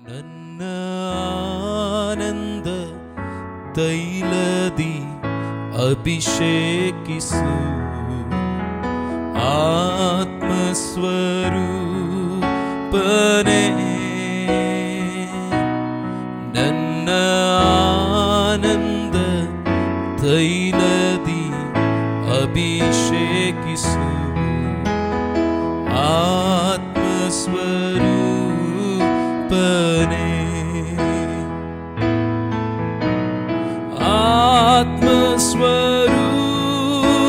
ನನ್ನ ಆನಂದ ತೈಲದಿ ಅಭಿಷೇಕಿಸು, ಆತ್ಮಸ್ವರೂಪನೇ. ನನ್ನ ಆನಂದ ತೈಲದಿ ಅಭಿಷೇಕಿಸು, ಆತ್ಮಸ್ವರೂಪನೇ.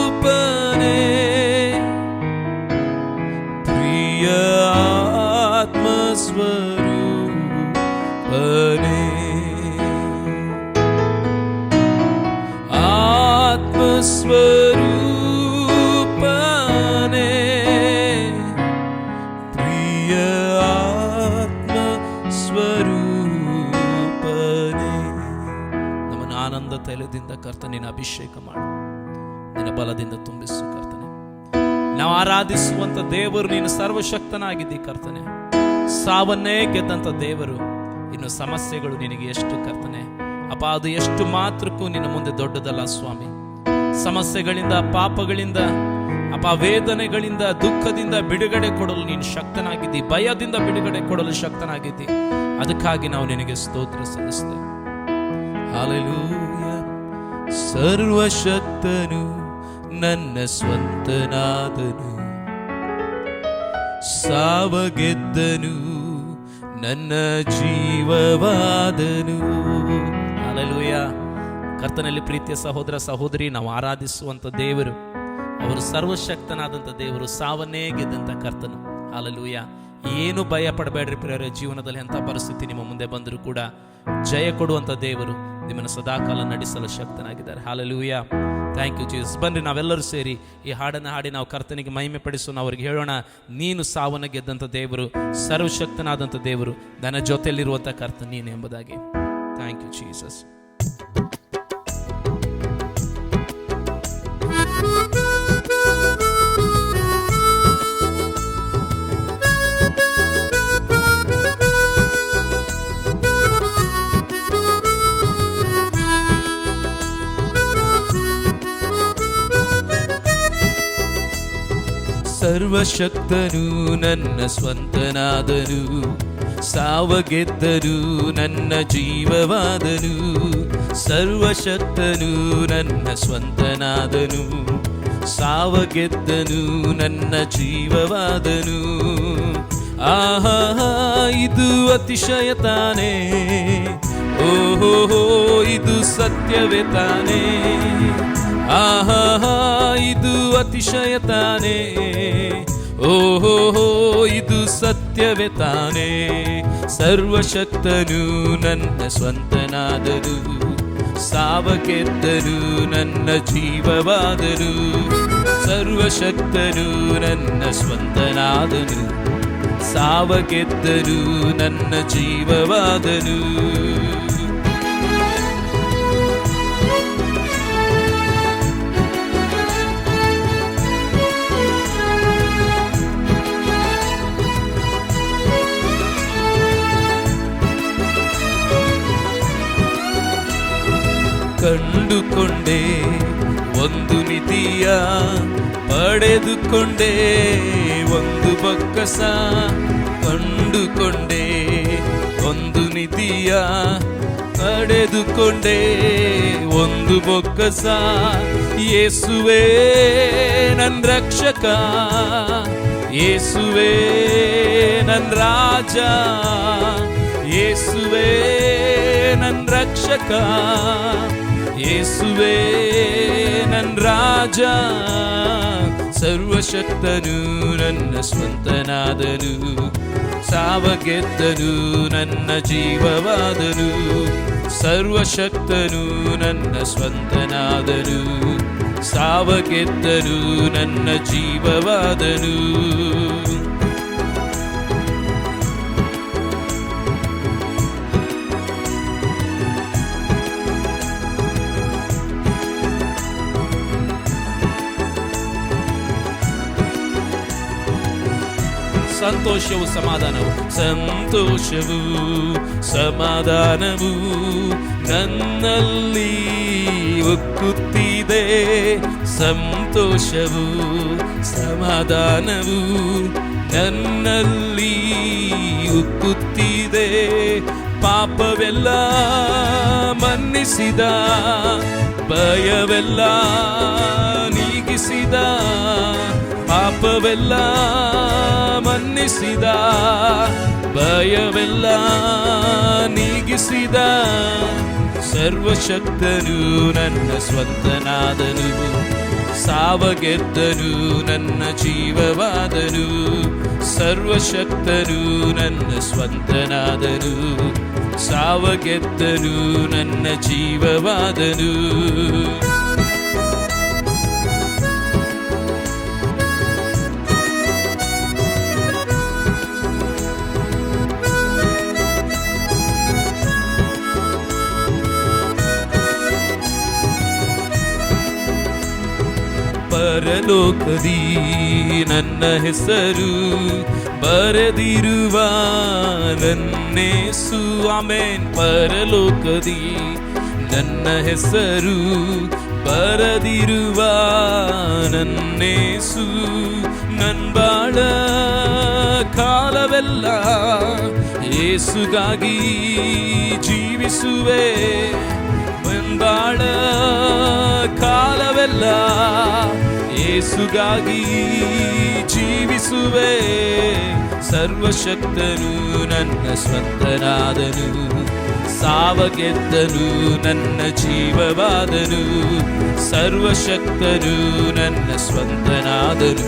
ಆತ್ಮಸ್ವರೂಪನೇ, ಪ್ರಿಯ ಆತ್ಮಸ್ವರೂಪನೇ, ಆತ್ಮಸ್ವರೂಪನೇ, ಪ್ರಿಯ ಆತ್ಮಸ್ವರೂಪನೇ. ನಮ್ಮನ್ನು ಆನಂದ ತೈಲದಿಂದ ಕರ್ತನಿನ ಅಭಿಷೇಕ ಮಾಡು, ನಿನ್ನ ಬಲದಿಂದ ತುಂಬಿಸು ಕರ್ತನೆ. ನಾವು ಆರಾಧಿಸುವಂತ ದೇವರು ನೀನು ಸರ್ವಶಕ್ತನಾಗಿದ್ದಿ ಕರ್ತನೆ. ಸಾವನ್ನೇ ಗೆದ್ದಂತ ದೇವರು. ಇನ್ನು ಸಮಸ್ಯೆಗಳು ನಿನಗೆ ಎಷ್ಟು ಕರ್ತನೆ ಅಪ್ಪ, ಅದು ಎಷ್ಟು ಮಾತ್ರಕ್ಕೂ ನಿನ್ನ ಮುಂದೆ ದೊಡ್ಡದಲ್ಲ ಸ್ವಾಮಿ. ಸಮಸ್ಯೆಗಳಿಂದ, ಪಾಪಗಳಿಂದ ಅಪ್ಪ, ವೇದನೆಗಳಿಂದ, ದುಃಖದಿಂದ ಬಿಡುಗಡೆ ಕೊಡಲು ನೀನು ಶಕ್ತನಾಗಿದ್ದಿ. ಭಯದಿಂದ ಬಿಡುಗಡೆ ಕೊಡಲು ಶಕ್ತನಾಗಿದ್ದಿ. ಅದಕ್ಕಾಗಿ ನಾವು ನಿನಗೆ ಸ್ತೋತ್ರ ಸಲ್ಲಿಸ್ತೇವೆ. ಹಲ್ಲೆಲೂಯಾ. ಸರ್ವಶಕ್ತನು ನನ್ನ ಸ್ವಂತನಾದನು, ಸಾವ ಗೆದ್ದನು ನನ್ನ ಜೀವವಾದನು. ಹಲ್ಲೆಲೂಯಾ. ಕರ್ತನಲ್ಲಿ ಪ್ರೀತಿಯ ಸಹೋದರ ಸಹೋದರಿ, ನಾವು ಆರಾಧಿಸುವಂತ ದೇವರು ಅವರು ಸರ್ವಶಕ್ತನಾದಂಥ ದೇವರು, ಸಾವನ್ನೇ ಗೆದ್ದಂತ ಕರ್ತನು. ಹಲ್ಲೆಲೂಯಾ. ಏನು ಭಯ ಪಡಬೇಡ್ರಿ ಪ್ರಿಯರೇ. ಜೀವನದಲ್ಲಿ ಎಂಥ ಪರಿಸ್ಥಿತಿ ನಿಮ್ಮ ಮುಂದೆ ಬಂದರೂ ಕೂಡ ಜಯ ಕೊಡುವಂತ ದೇವರು ನಿಮ್ಮನ್ನು ಸದಾಕಾಲ ನಡೆಸಲು ಶಕ್ತನಾಗಿದ್ದಾರೆ. ಹಲ್ಲೆಲೂಯಾ. Thank you Jesus. ಬನ್ರಿ ನಾವೆಲ್ಲರೂ ಸೇರಿ ಈ ಹಾಡನ್ನು ಹಾಡಿ ನಾವು ಕರ್ತನಿಗೆ ಮಹಿಮೆ ಪಡಿಸೋಣ. ಅವ್ರಿಗೆ ಹೇಳೋಣ, ನೀನು ಸಾವನ್ನ ಗೆದ್ದಂಥ ದೇವರು, ಸರ್ವಶಕ್ತನಾದಂಥ ದೇವರು, ನನ್ನ ಜೊತೆಯಲ್ಲಿರುವಂಥ ಕರ್ತ ನೀನು ಎಂಬುದಾಗಿ. Thank you Jesus. ಸರ್ವಶಕ್ತನು ನನ್ನ ಸ್ವಂತನಾದನು, ಸಾವ ಗೆದ್ದನು ನನ್ನ ಜೀವವಾದನು. ಸರ್ವಶಕ್ತನು ನನ್ನ ಸ್ವಂತನಾದನು, ಸಾವ ಗೆದ್ದನು ನನ್ನ ಜೀವವಾದನು. ಆಹಾ, ಇದು ಅತಿಶಯ ತಾನೇ, ಓಹೋ ಇದು ಸತ್ಯವೇ ತಾನೇ. ಆಹಾ, ಇದು ಅತಿಶಯ ತಾನೇ, ಓಹೋ ಇದು ಸತ್ಯವೇ ತಾನೇ. ಸರ್ವಶಕ್ತನು ನನ್ನ ಸ್ವಂತನಾದನು, ಸಾವ ಗೆದ್ದನು ನನ್ನ ಜೀವವಾದನು. ಸರ್ವಶಕ್ತನು ನನ್ನ ಸ್ವಂತನಾದನು, ಸಾವ ಗೆದ್ದನು ನನ್ನ ಜೀವವಾದನು. ಕಂಡುಕೊಂಡೆ ಒಂದು ನಿಧಿಯ, ಪಡೆದುಕೊಂಡೆ ಒಂದು ಬೊಕ್ಕಸ. ಕಂಡುಕೊಂಡೆ ಒಂದು ನಿಧಿಯ, ಪಡೆದುಕೊಂಡೆ ಒಂದು ಬೊಕ್ಕಸ. ಯೇಸುವೇ ನನ್ನ ರಕ್ಷಕ, ಯೇಸುವೇ ನನ್ನ ರಾಜ, ಯೇಸುವೇ ನನ್ನ ರಕ್ಷಕ, ಯೇಸುವೇ ನನ್ನ ರಾಜ. ಸರ್ವಶಕ್ತನು ನನ್ನ ಸ್ವಂತನಾದನು, ಸಾವ ಗೆದ್ದನು ನನ್ನ ಜೀವವಾದನು. ಸರ್ವಶಕ್ತನು ನನ್ನ ಸ್ವಂತನಾದನು, ಸಾವ ಗೆದ್ದನು ನನ್ನ ಜೀವವಾದನು. ಸಂತೋಷವು ಸಮಾಧಾನವು, ಸಂತೋಷವು ಸಮಾಧಾನವು ನನ್ನಲ್ಲಿ ಉಕ್ಕುತ್ತಿದೆ. ಸಂತೋಷವು ಸಮಾಧಾನವು ನನ್ನಲ್ಲಿ ಉಕ್ಕುತ್ತಿದೆ. ಪಾಪವೆಲ್ಲ ಮನ್ನಿಸಿದ, ಭಯವೆಲ್ಲ ನೀಗಿಸಿದ. ಪಾಪವೆಲ್ಲ ಮನ್ನಿಸಿದ, ಭಯವೆಲ್ಲ ನೀಗಿಸಿದ. ಸರ್ವಶಕ್ತನು ನನ್ನ ಸ್ವಂತನಾದನು, ಸಾವಗೆದ್ದನು ನನ್ನ ಜೀವವಾದನು. ಸರ್ವಶಕ್ತನು ನನ್ನ ಸ್ವಂತನಾದನು, ಸಾವಗೆದ್ದನು ನನ್ನ ಜೀವವಾದನು. ಪರಲೋಕದಿ ನನ್ನ ಹೆಸರು ಬರೆದಿರುವ ನನ್ನೇಸು, ಆಮೆನ್. ಪರಲೋಕದಿ ನನ್ನ ಹೆಸರು ಬರೆದಿರುವ ನನ್ನೇಸು, ನನ್ಬಾಳ ಕಾಲವೆಲ್ಲ ಯೇಸುಗಾಗಿ ಜೀವಿಸುವೆ. ನನ್ಬಾಳ ಕಾಲವೆಲ್ಲ ಯೇಸುಗಾಗಿ ಜೀವಿಸುವೆ. ಸರ್ವಶಕ್ತನು ನನ್ನ ಸ್ವಂತನಾದನು, ಸಾವಗೆದ್ದನು ನನ್ನ ಜೀವವಾದನು. ಸರ್ವಶಕ್ತನು ನನ್ನ ಸ್ವಂತನಾದನು,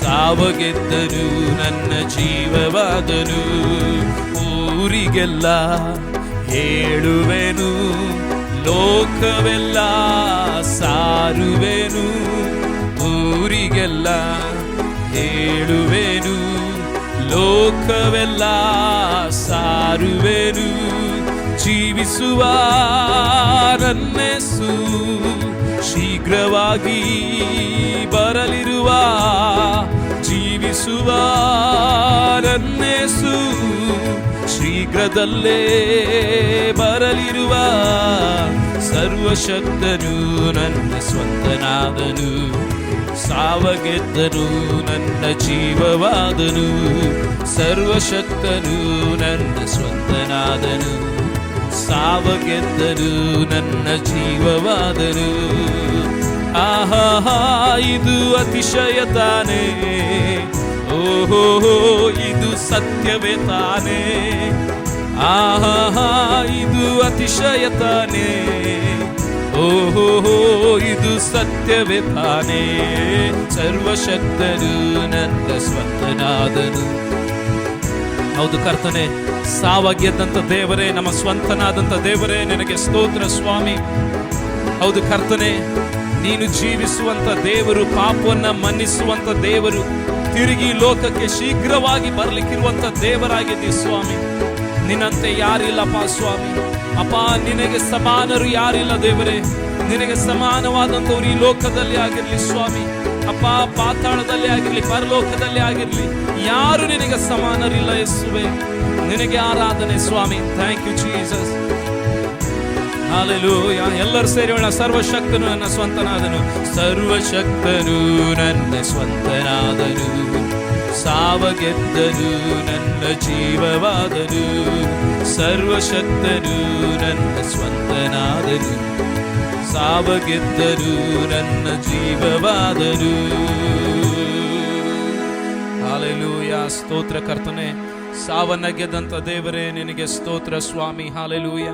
ಸಾವಗೆದ್ದನು ನನ್ನ ಜೀವವಾದನು. ಊರಿಗೆಲ್ಲ ಹೇಳುವೆನು, ಲೋಕವೆಲ್ಲ ಸಾರುವೆನು. ಊರಿಗೆಲ್ಲ ಹೇಳುವೆನು, ಲೋಕವೆಲ್ಲ ಸಾರುವೆನು. ಜೀವಿಸುವ ನನ್ನೆಸು ಶೀಘ್ರವಾಗಿ ಬರಲಿರುವ. ಜೀವಿಸುವ ನನ್ನೆಸು ಶೀಘ್ರದಲ್ಲೇ ಬರಲಿರುವ. ಸರ್ವಶಕ್ತನು ನನ್ನ ಸ್ವಂತನಾದನು, ಸಾವಗೆದ್ದನು ನನ್ನ ಜೀವವಾದನು. ಸರ್ವಶಕ್ತನು ನನ್ನ ಸ್ವಂತನಾದನು, ಸಾವಗೆದ್ದನು ನನ್ನ ಜೀವವಾದನು. ಆಹಾ, ಇದು ಅತಿಶಯ ತಾನೇ, ಓಹೋ ಇದು ಸತ್ಯವೇ ತಾನೇ. ಆಹಾ, ಇದು ಅತಿಶಯ ತಾನೇ, ಓಹೋ ಇದು ಸತ್ಯವೇ ತಾನೇ. ಸರ್ವಶಕ್ತನು ನನ್ನ ಸ್ವಂತನಾದನು. ಹೌದು ಕರ್ತನೆ, ಸಾವಗೆದ್ದಂಥ ದೇವರೇ, ನಮ್ಮ ಸ್ವಂತನಾದಂಥ ದೇವರೇ, ನಿನಗೆ ಸ್ತೋತ್ರ ಸ್ವಾಮಿ. ಹೌದು ಕರ್ತನೆ, ನೀನು ಜೀವಿಸುವಂಥ ದೇವರು, ಪಾಪವನ್ನ ಮನ್ನಿಸುವಂಥ ದೇವರು, ತಿರುಗಿ ಲೋಕಕ್ಕೆ ಶೀಘ್ರವಾಗಿ ಬರಲಿಕ್ಕಿರುವಂಥ ದೇವರಾಗಿದ್ದೀ ಸ್ವಾಮಿ. ನಿನ್ನಂತೆ ಯಾರಿಲ್ಲಪ್ಪ ಸ್ವಾಮಿ. ಅಪ್ಪ, ನಿನಗೆ ಸಮಾನರು ಯಾರಿಲ್ಲ ದೇವರೇ. ನಿನಗೆ ಸಮಾನವಾದಂಥವ್ರು ಈ ಲೋಕದಲ್ಲಿ ಆಗಿರಲಿ ಸ್ವಾಮಿ. ಅಪ್ಪ, ಪಾತಾಳದಲ್ಲಿ ಆಗಿರಲಿ, ಪರಲೋಕದಲ್ಲಿ ಆಗಿರಲಿ, ಯಾರು ನಿನಗೆ ಸಮಾನರಿಲ್ಲ ಯೇಸುವೇ. ನಿನಗೆ ಆರಾಧನೆ ಸ್ವಾಮಿ. Thank you Jesus. ಹಲ್ಲೆಲೂಯಾ. ಎಲ್ಲರೂ ಸೇರಿ ಹೇಳೋಣ, ಸರ್ವಶಕ್ತನು ನನ್ನ ಸ್ವಂತನಾದನು, ಸರ್ವಶಕ್ತನು ನನ್ನ ಸ್ವಂತನಾದನು, ಸಾವಗೆದ್ದನು ನನ್ನ ಜೀವವಾದನು. ಸರ್ವಶಕ್ತನು ನನ್ನ ಸ್ವಂತನಾದನು, ಸಾವಗೆದ್ದನು ನನ್ನ ಜೀವವಾದನು. ಹಲ್ಲೆಲೂಯಾ. ಸ್ತೋತ್ರ ಕರ್ತನೆ, ಸಾವನ್ನ ಗೆದ್ದಂತ ದೇವರೇ, ನಿನಗೆ ಸ್ತೋತ್ರ ಸ್ವಾಮಿ. ಹಲ್ಲೆಲೂಯಾ.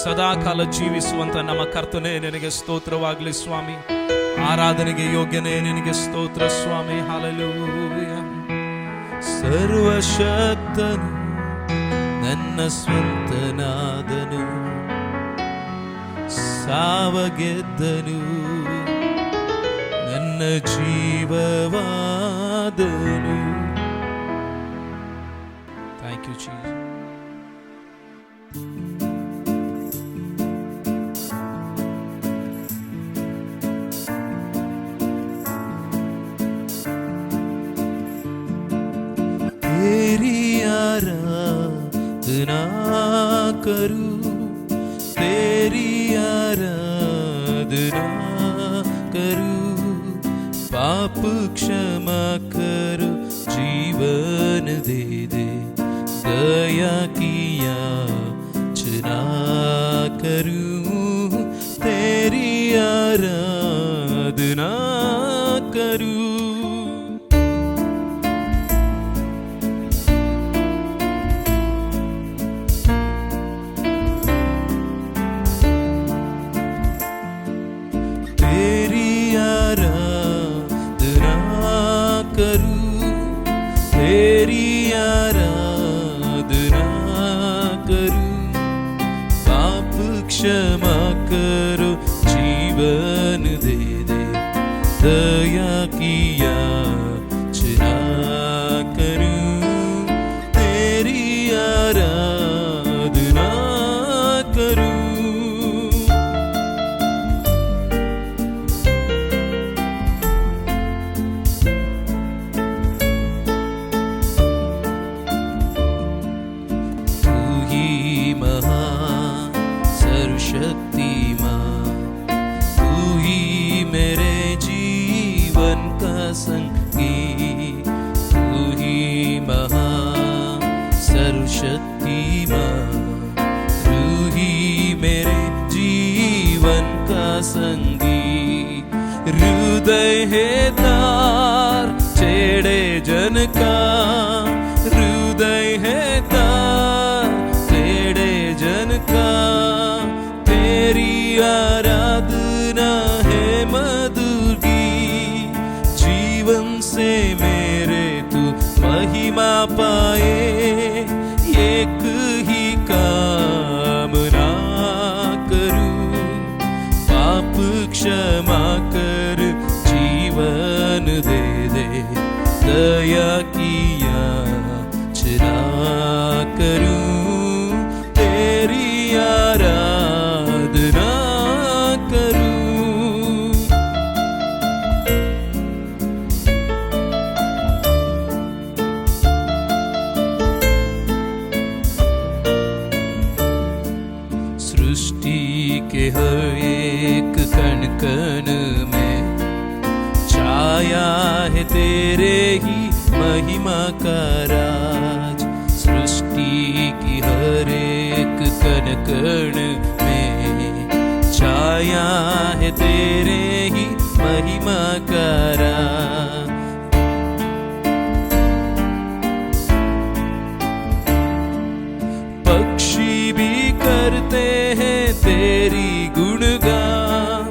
ಸದಾ ಕಾಲ ಜೀವಿಸುವಂತ ನಮ್ಮ ಕರ್ತನೆ, ನಿನಗೆ ಸ್ತೋತ್ರವಾಗಲಿ ಸ್ವಾಮಿ. ಆರಾಧನೆಗೆ ಯೋಗ್ಯನೇ, ನಿನಗೆ ಸ್ತೋತ್ರ ಸ್ವಾಮಿ. ಹಲ್ಲೆಲೂಯಾ. ಸರ್ವಶಕ್ತನು ನನ್ನ ಸ್ವಂತನಾದನು, ಸಾವಗೆದ್ದನು ನನ್ನ ಜೀವವಾದನು. Thank you Jesus. आराधना करूं, तेरी आराधना करूं। पाप क्षमा करो, जीवन दे दे, दया की याचना करूं, तेरी आराधना करूं। तेरी आराधना करूं, तेरी आराधना करूं। पाप क्षमा करो, जीवन दे दे, दया की याचना करूं, तेरी आराधना करूं। शक्तिमान, तू ही मेरे जीवन का संगी, तू ही महान सर्वशक्तिमान, तू ही मेरे जीवन का संगी। हृदय है तार छेड़े जन का, हृदय है तार छेड़े जन का। तेरी आराधना है मधुगी, जीवन से मेरे तू महिमा पाए। एक ही कामना करूं, पाप क्षमा कर, जीवन दे दे, दया की याचना करूं, तेरी आराधना करूं। सृष्टि के हर एक कण कण में छाया है तेरे ही महिमा का राज। सृष्टि की हर एक कण कण में छाया है तेरे ही महिमा का राज। पक्षी भी करते हैं तेरी गुणगान,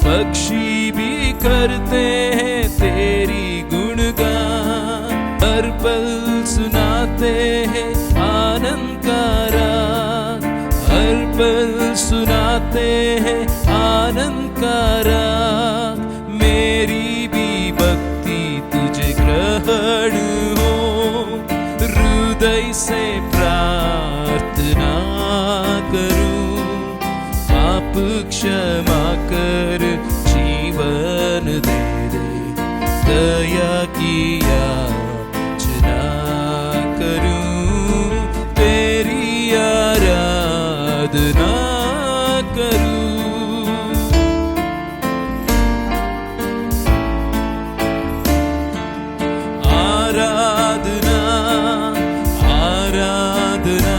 पक्षी भी करते हैं तेरी गुणगान। हर पल सुनाते हैं आनंद का राग, हर पल सुनाते हैं आनंद का राग। मेरी भी भक्ति तुझे ग्रहण हो, हृदय से प्रार्थना करूं। पाप क्षमा कर, जीवन दे दे, दया की याचना करूं, तेरी आराधना करूं। आराधना आराधना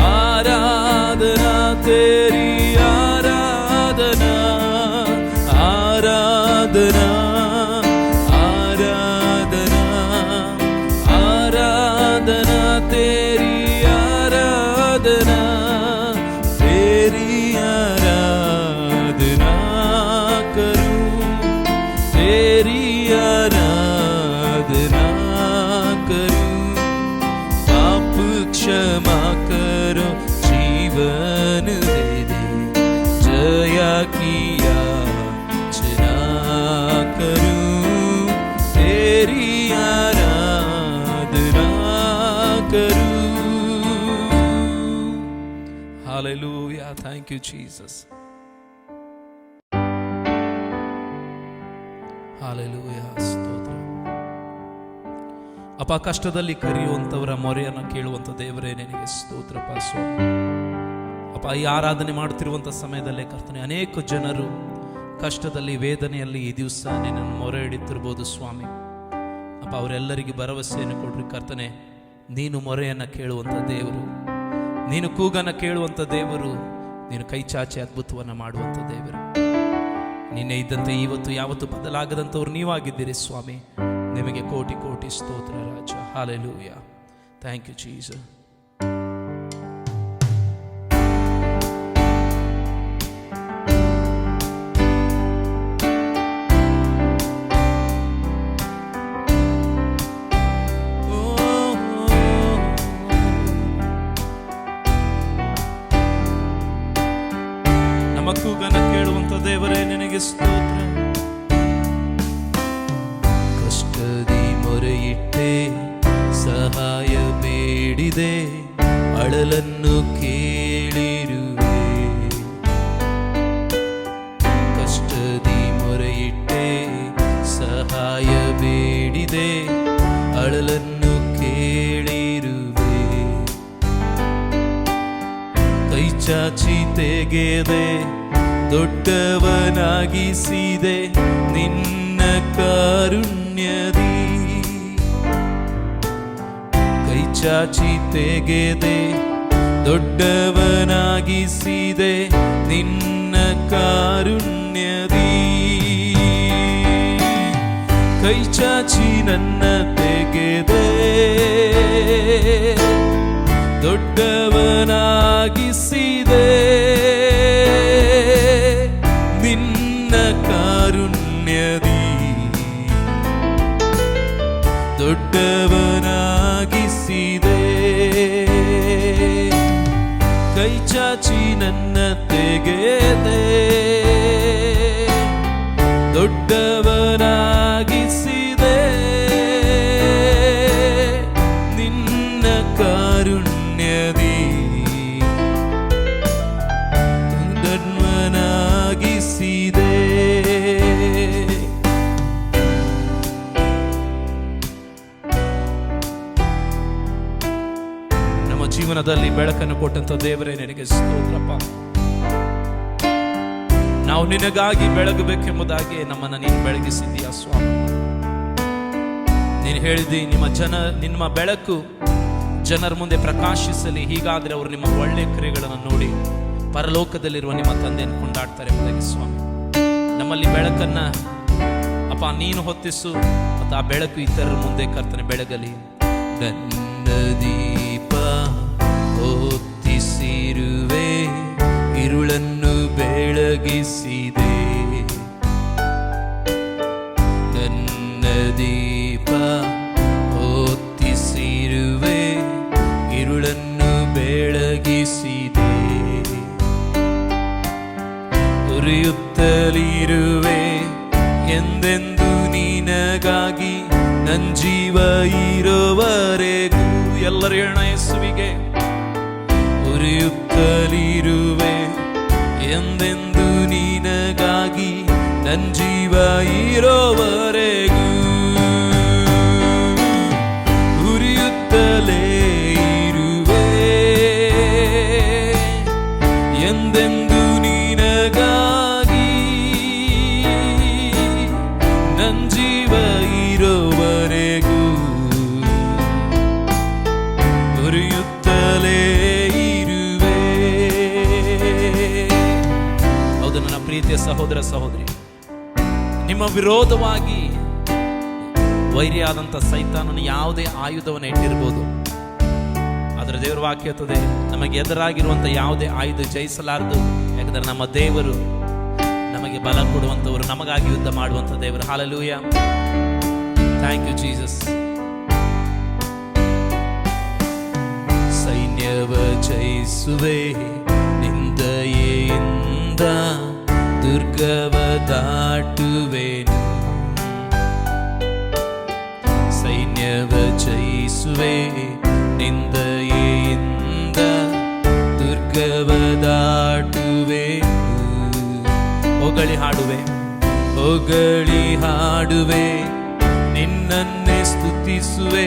आराधना, तेरी आराधना आराधना आराधना आराधना, तेरी आराधना, तेरी आराधना करूं, तेरी आराधना करूं। पाप क्षमा करो, जीवन दे दे, दया की याचना करूं, तेरी आराधना करूं। Hallelujah. Thank you, Jesus. Hallelujah. ಸ್ತೋತ್ರ. ಅಪ್ಪ, ಕಷ್ಟದಲ್ಲಿ ಕರೆಯುವಂಥವರ ಮೊರೆಯನ್ನು ಕೇಳುವಂಥ ದೇವರೇ ನಿನಗೆ ಸ್ತೋತ್ರಪ್ಪ ಸ್ವಾಮಿ. ಅಪ್ಪ, ಈ ಆರಾಧನೆ ಮಾಡುತ್ತಿರುವಂಥ ಸಮಯದಲ್ಲೇ ಕರ್ತನೆ, ಅನೇಕ ಜನರು ಕಷ್ಟದಲ್ಲಿ, ವೇದನೆಯಲ್ಲಿ ಈ ದಿವಸ ನಿನ್ನನ್ನು ಮೊರೆ ಇಡುತ್ತಿರ್ಬೋದು ಸ್ವಾಮಿ. ಅಪ್ಪ, ಅವರೆಲ್ಲರಿಗೆ ಭರವಸೆಯನ್ನು ಕೊಡ್ರಿ ಕರ್ತನೆ. ನೀನು ಮೊರೆಯನ್ನು ಕೇಳುವಂಥ ದೇವರು, ನೀನು ಕೂಗನ್ನು ಕೇಳುವಂಥ ದೇವರು, ನೀನು ಕೈ ಚಾಚಿ ಅದ್ಭುತವನ್ನು ಮಾಡುವಂಥ ದೇವರು. ನಿನ್ನೆ ಇದ್ದಂತೆ ಇವತ್ತು ಯಾವತ್ತು ಬದಲಾಗದಂಥವ್ರು ನೀವಾಗಿದ್ದೀರಿ ಸ್ವಾಮಿ. ನಿಮಗೆ ಕೋಟಿ ಕೋಟಿ ಸ್ತೋತ್ರ ರಾಜ. ಹಾಲೆಲೂಯಾ. Thank you Jesus. ನಮ್ಮ ಕೂಗನ್ನು ಕೇಳುವಂಥ ದೇವರೇ ನಿನಗೆ ಸ್ತೋತ್ರ. ಕಷ್ಟದಿ ಮೊರೆಯಿಟ್ಟೆ, ಸಹಾಯ ಬೇಡಿದೆ, ಅಳಲನ್ನು ಕೇಳಿರುವೆ. ಕಷ್ಟದಿ ಮೊರೆಯಿಟ್ಟೆ, ಸಹಾಯ ಬೇಡಿದೆ, ಅಳಲನ್ನು ಕೇಳಿರುವೆ. ಕೈ ಚಾಚಿ ತೆಗೆದೆ, ದೊಡ್ಡವನಾಗಿಸಿದೆ ನಿನ್ನ ಕಾರುಣ್ಯದಿ. ಕೈ ಚಾಚಿ ತೆಗೆದೆ, ದೊಡ್ಡವನಾಗಿಸಿದೆ ನಿನ್ನ ಕಾರುಣ್ಯದಿ. ಕೈ ಚಾಚಿ ನನ್ನ ತೆಗೆದೆ, ದೊಡ್ಡವನಾಗಿಸಿದೆ ನಿನ್ನ ಕಾರುಣ್ಯದಿ. ದೊಡ್ಡವನಾಗಿಸಿದೆ, ಕೈ ಚಾಚಿ ನನ್ನ ತೆಗೆದೆ, ದೊಡ್ಡವನಾಗಿಸಿದೆ ನಿನ್ನ ಕಾರುಣ್ಯದಿ. ಧನ್ಯನಾಗಿಸಿದೆ. ನಮ್ಮ ಜೀವನದಲ್ಲಿ ಬೆಳಕನ್ನು ಕೊಟ್ಟಂತ ದೇವರೇ ನಿನಗೆ ಸ್ತೋತ್ರಪ್ಪ. ನಾವು ನಿನಗಾಗಿ ಬೆಳಗಬೇಕೆಂಬುದಾಗಿ ನಮ್ಮನ್ನು ನೀನು ಬೆಳಗಿಸಿದ್ದೀಯ ಸ್ವಾಮಿ. ನೀನು ಹೇಳಿದಿ, ನಿಮ್ಮ ಬೆಳಕು ಜನರ ಮುಂದೆ ಪ್ರಕಾಶಿಸಲಿ, ಹೀಗಾದರೆ ಅವರು ನಿಮ್ಮ ಒಳ್ಳೆಯ ಕ್ರಿಯೆಗಳನ್ನು ನೋಡಿ ಪರಲೋಕದಲ್ಲಿರುವ ನಿಮ್ಮ ತಂದೆಯನ್ನು ಕೊಂಡಾಡ್ತಾರೆ ಎಂಬುದಾಗಿ ಸ್ವಾಮಿ. ನಮ್ಮಲ್ಲಿ ಬೆಳಕನ್ನ ಅಪ್ಪ ನೀನು ಹೊತ್ತಿಸು, ಮತ್ತು ಆ ಬೆಳಕು ಇತರರ ಮುಂದೆ ಕರ್ತನೆ ಬೆಳಗಲಿ. ನನ್ನ ದೀಪ ಹೊತ್ತಿಸಿರುವೆ, ಇರುಳನ್ನು ಬೆಳಗಿಸಿದೆ. ನನ್ನ ದೀಪ ಹೊತ್ತಿಸಿರುವೆ, ಇರುಳನ್ನು ಬೆಳಗಿಸಿದೆ. ಉರಿಯುತ್ತಲಿರುವೆ ಎಂದೆಂದು ನಿನಗಾಗಿ, ನನ್ನ ಜೀವ ಇರುವವರೆಗೂ. ಎಲ್ಲರೂ ಹೇಳೋಣ ಯೇಸುವಿಗೆ. ಉರಿಯುತ್ತಲಿರುವೆ ಎಂದೆಂದು ನಿನಗಾಗಿ, ನನ್ನ ಜೀವ ಇರೋವರೆಗೂ. ಉರಿಯುತ್ತಲೇ ಇರುವೆ ಎಂದೆಂದು ನಿನಗಾಗಿ, ನನ್ನ ಜೀವ ಇರೋವರೆಗೂ. ಉರಿಯುತ್ತಲೇ ಇರುವೆ. ಹೌದು ನನ್ನ ಪ್ರೀತಿಯ ಸಹೋದರ ಸಹೋದರಿ, ನಿಮ್ಮ ವಿರೋಧವಾಗಿ ವೈರಿಯಾದಂಥ ಸೈತಾನನ ಯಾವುದೇ ಆಯುಧವನ್ನು ಇಟ್ಟಿರ್ಬೋದು, ಆದರೆ ದೇವರ ವಾಕ್ಯ ಹೇಳ್ತದೆ, ನಮಗೆ ಎದುರಾಗಿರುವಂಥ ಯಾವುದೇ ಆಯುಧ ಜಯಿಸಲಾರದು. ಯಾಕಂದರೆ ನಮ್ಮ ದೇವರು ನಮಗೆ ಬಲ ಕೊಡುವಂಥವರು, ನಮಗಾಗಿ ಯುದ್ಧ ಮಾಡುವಂಥ ದೇವರು. ಹಾಲೆಲೂಯಾ. Thank you Jesus. ಸೈನ್ಯವ ಜಯಿಸುವೆ ನಿಂದೆಯಿಂದ, ದುರ್ಗವ ದಾಟುವೆನು. ಸೈನ್ಯವ ಜಯಿಸುವೆ ನಿಂದೆಯಿಂದ, ದುರ್ಗವ ದಾಟುವೆನು. ಹೊಗಳಿ ಹಾಡುವೆ ನಿನ್ನನ್ನೇ ಸ್ತುತಿಸುವೆ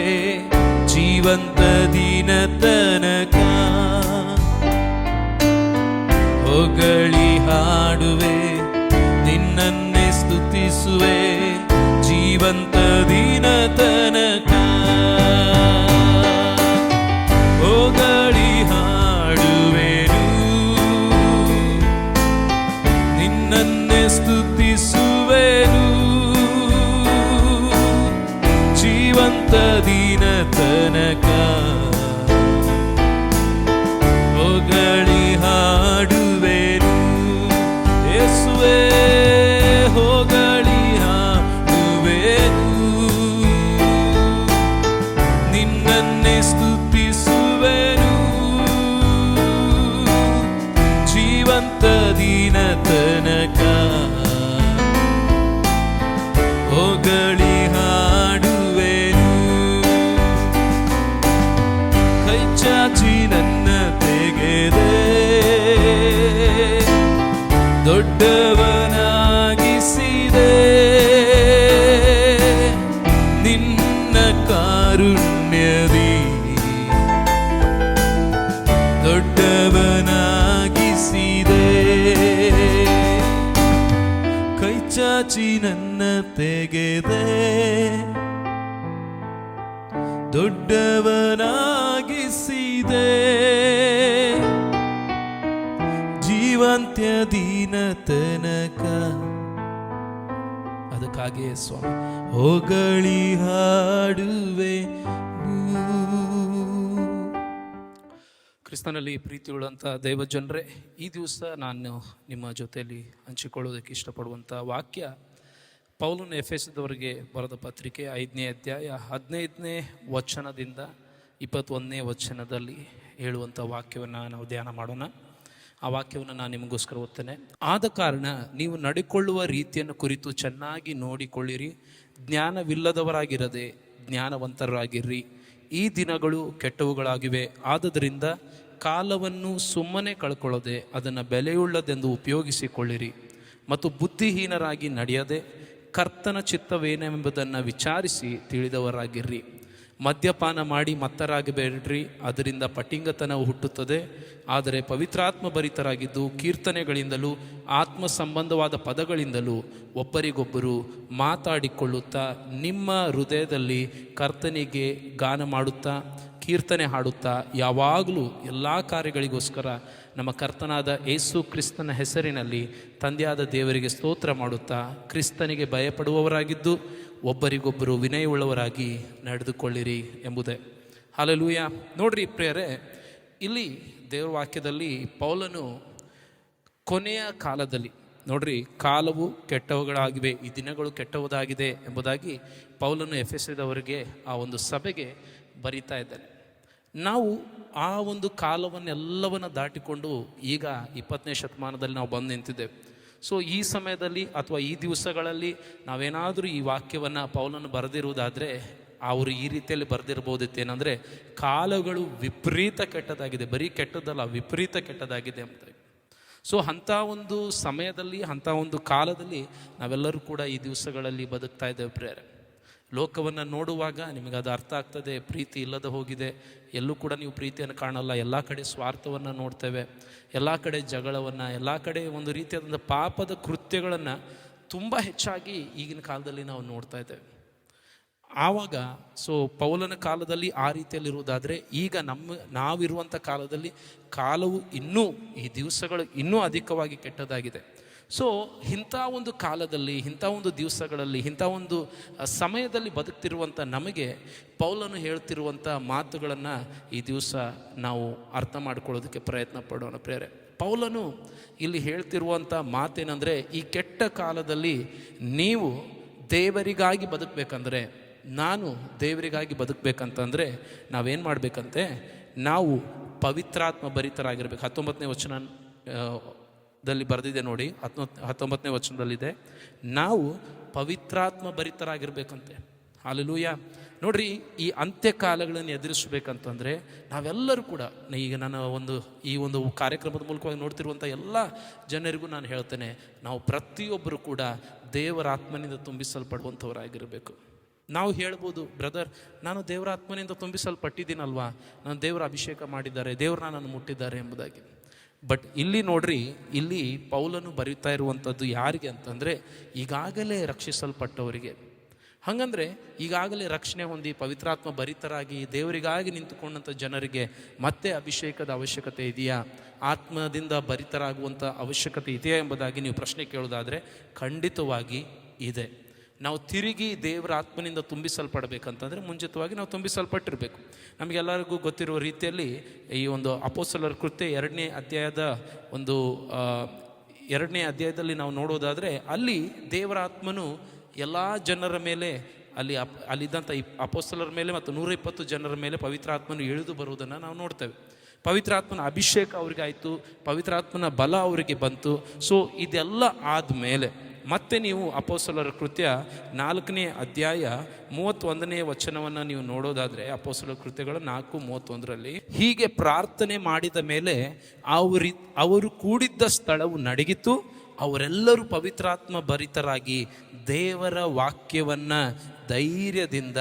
ಜೀವಂತ ದಿನ ತನಕ. ಹೊಗಳಿ ಹಾಡುವೆ ನಿನ್ನನ್ನೇ ಸ್ತುತಿಸುವೆ ಜೀವಂತ ದಿನ ತನಕ. ಹೊಗಳಿ ಹಾಡುವೆನು ನಿನ್ನನ್ನೇ ಸ್ತುತಿಸುವೆನು ಜೀವಂತ ದಿನ ತನಕ. ಹೊಗಳಿ ಹಾಡುವೆನು ಯೇಸುವೇ ಹೊಗಳಿ ಹಾಡುವೆನು ನಿನ್ನನ್ನೇ ಸ್ತುತಿಸುವೆನು ಜೀವಂತ ದಿನ ತನಕ. ಹೊಗಳಿ ಹಾಡುವೆನು ಕೈ ಚಾಚಿ ನನ್ನ ತೆಗೆದೆ ದೊಡ್ಡವನಾಗಿಸಿದೆ ನಿನ್ನ ಕಾರುಣ್ಯದಿ ದೊಡ್ಡವನಾಗಿಸಿದೆ. ಕೈ ಚಾಚಿ ನನ್ನ ತೆಗೆದೆ ದೊಡ್ಡವನಾಗಿಸಿದೆ ಜೀವಂತ್ಯ ದಿನ ತನಕ. ಅದಕ್ಕಾಗಿಯೇ ಸ್ವಾಮಿ ಹೊಗಳಿ ಹಾಡುವೆ. ಕ್ರಿಸ್ತನಲ್ಲಿ ಪ್ರೀತಿಯುಳ್ಳಂಥ ದೈವಜನರೇ, ಈ ದಿವಸ ನಾನು ನಿಮ್ಮ ಜೊತೆಯಲ್ಲಿ ಹಂಚಿಕೊಳ್ಳೋದಕ್ಕೆ ಇಷ್ಟಪಡುವಂಥ ವಾಕ್ಯ ಪೌಲನು ಎಫೆಸದವರಿಗೆ ಬರೆದ ಪತ್ರಿಕೆ 5ನೇ ಅಧ್ಯಾಯ 15ನೇ ವಚನದಿಂದ 21ನೇ ವಚನದಲ್ಲಿ ಹೇಳುವಂಥ ವಾಕ್ಯವನ್ನು ನಾವು ಧ್ಯಾನ ಮಾಡೋಣ. ಆ ವಾಕ್ಯವನ್ನು ನಾನು ನಿಮಗೋಸ್ಕರ ಓದ್ತೇನೆ. ಆದ ಕಾರಣ ನೀವು ನಡಿಕೊಳ್ಳುವ ರೀತಿಯನ್ನು ಕುರಿತು ಚೆನ್ನಾಗಿ ನೋಡಿಕೊಳ್ಳಿರಿ. ಜ್ಞಾನವಿಲ್ಲದವರಾಗಿರದೆ ಜ್ಞಾನವಂತರಾಗಿರ್ರಿ. ಈ ದಿನಗಳು ಕೆಟ್ಟವುಗಳಾಗಿವೆ. ಆದುದರಿಂದ ಕಾಲವನ್ನು ಸುಮ್ಮನೆ ಕಳ್ಕೊಳ್ಳದೆ ಅದನ್ನು ಬೆಲೆಯುಳ್ಳದೆಂದು ಉಪಯೋಗಿಸಿಕೊಳ್ಳಿರಿ. ಮತ್ತು ಬುದ್ಧಿಹೀನರಾಗಿ ನಡೆಯದೆ ಕರ್ತನ ಚಿತ್ತವೇನೆಂಬುದನ್ನು ವಿಚಾರಿಸಿ ತಿಳಿದವರಾಗಿರ್ರಿ. ಮದ್ಯಪಾನ ಮಾಡಿ ಮತ್ತರಾಗಬೇಡ್ರಿ, ಅದರಿಂದ ಪಟಿಂಗತನವು ಹುಟ್ಟುತ್ತದೆ. ಆದರೆ ಪವಿತ್ರಾತ್ಮ ಭರಿತರಾಗಿದ್ದು ಕೀರ್ತನೆಗಳಿಂದಲೂ ಆತ್ಮ ಸಂಬಂಧವಾದ ಪದಗಳಿಂದಲೂ ಒಬ್ಬರಿಗೊಬ್ಬರು ಮಾತಾಡಿಕೊಳ್ಳುತ್ತಾ ನಿಮ್ಮ ಹೃದಯದಲ್ಲಿ ಕರ್ತನಿಗೆ ಗಾನ ಮಾಡುತ್ತಾ ಕೀರ್ತನೆ ಹಾಡುತ್ತಾ ಯಾವಾಗಲೂ ಎಲ್ಲ ಕಾರ್ಯಗಳಿಗೋಸ್ಕರ ನಮ್ಮ ಕರ್ತನಾದ ಯೇಸು ಕ್ರಿಸ್ತನ ಹೆಸರಿನಲ್ಲಿ ತಂದೆಯಾದ ದೇವರಿಗೆ ಸ್ತೋತ್ರ ಮಾಡುತ್ತಾ ಕ್ರಿಸ್ತನಿಗೆ ಭಯಪಡುವವರಾಗಿದ್ದು ಒಬ್ಬರಿಗೊಬ್ಬರು ವಿನಯವುಳ್ಳವರಾಗಿ ನಡೆದುಕೊಳ್ಳಿರಿ ಎಂಬುದೇ. ಹಲ್ಲೆಲೂಯಾ. ನೋಡ್ರಿ ಪ್ರಿಯರೇ, ಇಲ್ಲಿ ದೇವರ ವಾಕ್ಯದಲ್ಲಿ ಪೌಲನು ಕೊನೆಯ ಕಾಲದಲ್ಲಿ ನೋಡ್ರಿ, ಕಾಲವು ಕೆಟ್ಟವುಗಳಾಗಿವೆ, ಈ ದಿನಗಳು ಕೆಟ್ಟವುದಾಗಿದೆ ಎಂಬುದಾಗಿ ಪೌಲನು ಎಫೆಸದವರಿಗೆ ಆ ಒಂದು ಸಭೆಗೆ ಬರೀತಾ ಇದ್ದಾನೆ. ನಾವು ಆ ಒಂದು ಕಾಲವನ್ನೆಲ್ಲವನ್ನು ದಾಟಿಕೊಂಡು ಈಗ 20ನೇ ಶತಮಾನದಲ್ಲಿ ನಾವು ಬಂದು ನಿಂತಿದ್ದೇವೆ. ಸೊ ಈ ಸಮಯದಲ್ಲಿ ಅಥವಾ ಈ ದಿವಸಗಳಲ್ಲಿ ನಾವೇನಾದರೂ ಈ ವಾಕ್ಯವನ್ನು ಪೌಲನು ಬರೆದಿರುವುದಾದರೆ ಅವರು ಈ ರೀತಿಯಲ್ಲಿ ಬರೆದಿರ್ಬೋದಿತ್ತೇನೆಂದರೆ ಕಾಲಗಳು ವಿಪರೀತ ಕೆಟ್ಟದಾಗಿದೆ, ಬರೀ ಕೆಟ್ಟದಲ್ಲ ವಿಪರೀತ ಕೆಟ್ಟದಾಗಿದೆ ಎಂಬುದಾಗಿ. ಸೊ ಅಂಥ ಒಂದು ಸಮಯದಲ್ಲಿ ಅಂಥ ಒಂದು ಕಾಲದಲ್ಲಿ ನಾವೆಲ್ಲರೂ ಕೂಡ ಈ ದಿವಸಗಳಲ್ಲಿ ಬದುಕ್ತಾ ಇದ್ದೇವೆ ಪ್ರಿಯರೇ. ಲೋಕವನ್ನು ನೋಡುವಾಗ ನಿಮಗೆ ಅದು ಅರ್ಥ ಆಗ್ತದೆ, ಪ್ರೀತಿ ಇಲ್ಲದೆ ಹೋಗಿದೆ. ಎಲ್ಲೂ ಕೂಡ ನೀವು ಪ್ರೀತಿಯನ್ನು ಕಾಣಲ್ಲ, ಎಲ್ಲ ಕಡೆ ಸ್ವಾರ್ಥವನ್ನು ನೋಡ್ತೇವೆ, ಎಲ್ಲ ಕಡೆ ಜಗಳವನ್ನು, ಎಲ್ಲ ಕಡೆ ಒಂದು ರೀತಿಯಾದಂಥ ಪಾಪದ ಕೃತ್ಯಗಳನ್ನು ತುಂಬ ಹೆಚ್ಚಾಗಿ ಈಗಿನ ಕಾಲದಲ್ಲಿ ನಾವು ನೋಡ್ತಾ ಇದ್ದೇವೆ. ಆವಾಗ ಸೊ ಪೌಲನ ಕಾಲದಲ್ಲಿ ಆ ರೀತಿಯಲ್ಲಿರುವುದಾದರೆ ಈಗ ನಾವಿರುವಂಥ ಕಾಲದಲ್ಲಿ ಕಾಲವು ಇನ್ನೂ ಈ ದಿವಸಗಳು ಇನ್ನೂ ಅಧಿಕವಾಗಿ ಕೆಟ್ಟದಾಗಿದೆ. ಸೊ ಇಂಥ ಒಂದು ಕಾಲದಲ್ಲಿ, ಇಂಥ ಒಂದು ದಿವಸಗಳಲ್ಲಿ, ಇಂಥ ಒಂದು ಸಮಯದಲ್ಲಿ ಬದುಕ್ತಿರುವಂಥ ನಮಗೆ ಪೌಲನು ಹೇಳ್ತಿರುವಂಥ ಮಾತುಗಳನ್ನು ಈ ದಿವಸ ನಾವು ಅರ್ಥ ಮಾಡ್ಕೊಳ್ಳೋದಕ್ಕೆ ಪ್ರಯತ್ನ ಪಡೋಣ ಪ್ರೇರೆ. ಪೌಲನು ಇಲ್ಲಿ ಹೇಳ್ತಿರುವಂಥ ಮಾತೇನೆಂದರೆ, ಈ ಕೆಟ್ಟ ಕಾಲದಲ್ಲಿ ನೀವು ದೇವರಿಗಾಗಿ ಬದುಕಬೇಕಂದ್ರೆ, ನಾನು ದೇವರಿಗಾಗಿ ಬದುಕಬೇಕಂತಂದರೆ ನಾವೇನು ಮಾಡಬೇಕಂತೆ, ನಾವು ಪವಿತ್ರಾತ್ಮ ಭರಿತರಾಗಿರ್ಬೇಕು. 19ನೇ ವಚನದಲ್ಲಿ ಬರೆದಿದೆ ನೋಡಿ, 19ನೇ ವಚನದಲ್ಲಿದೆ, ನಾವು ಪವಿತ್ರಾತ್ಮ ಭರಿತರಾಗಿರ್ಬೇಕಂತೆ. ಹಲ್ಲೆಲೂಯಾ. ನೋಡ್ರಿ, ಈ ಅಂತ್ಯಕಾಲಗಳನ್ನು ಎದುರಿಸಬೇಕಂತಂದರೆ ನಾವೆಲ್ಲರೂ ಕೂಡ, ಈಗ ನಾನು ಈ ಒಂದು ಕಾರ್ಯಕ್ರಮದ ಮೂಲಕವಾಗಿ ನೋಡ್ತಿರುವಂಥ ಎಲ್ಲ ಜನರಿಗೂ ನಾನು ಹೇಳ್ತೇನೆ, ನಾವು ಪ್ರತಿಯೊಬ್ಬರು ಕೂಡ ದೇವರ ಆತ್ಮನಿಂದ ತುಂಬಿಸಲ್ಪಡುವಂಥವರಾಗಿರಬೇಕು. ನಾವು ಹೇಳ್ಬೋದು, ಬ್ರದರ್ ನಾನು ದೇವರ ಆತ್ಮನಿಂದ ತುಂಬಿಸಲ್ಪಟ್ಟಿದ್ದೀನಲ್ವಾ, ನಾನು ದೇವರ ಅಭಿಷೇಕ ಮಾಡಿದ್ದಾರೆ, ದೇವರು ನನ್ನನ್ನು ಮುಟ್ಟಿದ್ದಾರೆ ಎಂಬುದಾಗಿ. ಬಟ್ ಇಲ್ಲಿ ನೋಡ್ರಿ, ಇಲ್ಲಿ ಪೌಲನು ಬರೀತಾ ಇರುವಂಥದ್ದು ಯಾರಿಗೆ ಅಂತಂದರೆ ಈಗಾಗಲೇ ರಕ್ಷಿಸಲ್ಪಟ್ಟವರಿಗೆ. ಹಾಗಂದರೆ ಈಗಾಗಲೇ ರಕ್ಷಣೆ ಹೊಂದಿ ಪವಿತ್ರಾತ್ಮ ಭರಿತರಾಗಿ ದೇವರಿಗಾಗಿ ನಿಂತುಕೊಂಡಂಥ ಜನರಿಗೆ ಮತ್ತೆ ಅಭಿಷೇಕದ ಅವಶ್ಯಕತೆ ಇದೆಯಾ, ಆತ್ಮದಿಂದ ಭರಿತರಾಗುವಂಥ ಅವಶ್ಯಕತೆ ಇದೆಯಾ ಎಂಬುದಾಗಿ ನೀವು ಪ್ರಶ್ನೆ ಕೇಳೋದಾದರೆ ಖಂಡಿತವಾಗಿ ಇದೆ. ನಾವು ತಿರುಗಿ ದೇವರ ಆತ್ಮನಿಂದ ತುಂಬಿಸಲ್ಪಡಬೇಕಂತಂದರೆ ಮುಂಚಿತವಾಗಿ ನಾವು ತುಂಬಿಸಲ್ಪಟ್ಟಿರಬೇಕು. ನಮಗೆಲ್ಲರಿಗೂ ಗೊತ್ತಿರುವ ರೀತಿಯಲ್ಲಿ ಈ ಒಂದು ಅಪೊಸ್ತಲರ ಕೃತ್ಯ 2ನೇ ಅಧ್ಯಾಯದಲ್ಲಿ ನಾವು ನೋಡೋದಾದರೆ ಅಲ್ಲಿ ದೇವರ ಆತ್ಮನು ಎಲ್ಲ ಜನರ ಮೇಲೆ ಅಲ್ಲಿದ್ದಂಥ ಅಪೊಸ್ತಲರ ಮೇಲೆ ಮತ್ತು 120 ಜನರ ಮೇಲೆ ಪವಿತ್ರಾತ್ಮನು ಇಳಿದು ಬರುವುದನ್ನು ನಾವು ನೋಡ್ತೇವೆ. ಪವಿತ್ರಾತ್ಮನ ಅಭಿಷೇಕ ಅವರಿಗಾಯಿತು, ಪವಿತ್ರಾತ್ಮನ ಬಲ ಅವರಿಗೆ ಬಂತು. ಸೊ ಇದೆಲ್ಲ ಆದಮೇಲೆ ಮತ್ತೆ ನೀವು ಅಪೊಸ್ತಲರ ಕೃತ್ಯ 4ನೇ ಅಧ್ಯಾಯ 31ನೇ ವಚನವನ್ನು ನೀವು ನೋಡೋದಾದರೆ, ಅಪೊಸ್ತಲರ ಕೃತ್ಯಗಳ 4:31ರಲ್ಲಿ ಹೀಗೆ ಪ್ರಾರ್ಥನೆ ಮಾಡಿದ ಮೇಲೆ ಅವರು ಕೂಡಿದ್ದ ಸ್ಥಳವು ನಡಗಿತು, ಅವರೆಲ್ಲರೂ ಪವಿತ್ರಾತ್ಮ ಭರಿತರಾಗಿ ದೇವರ ವಾಕ್ಯವನ್ನು ಧೈರ್ಯದಿಂದ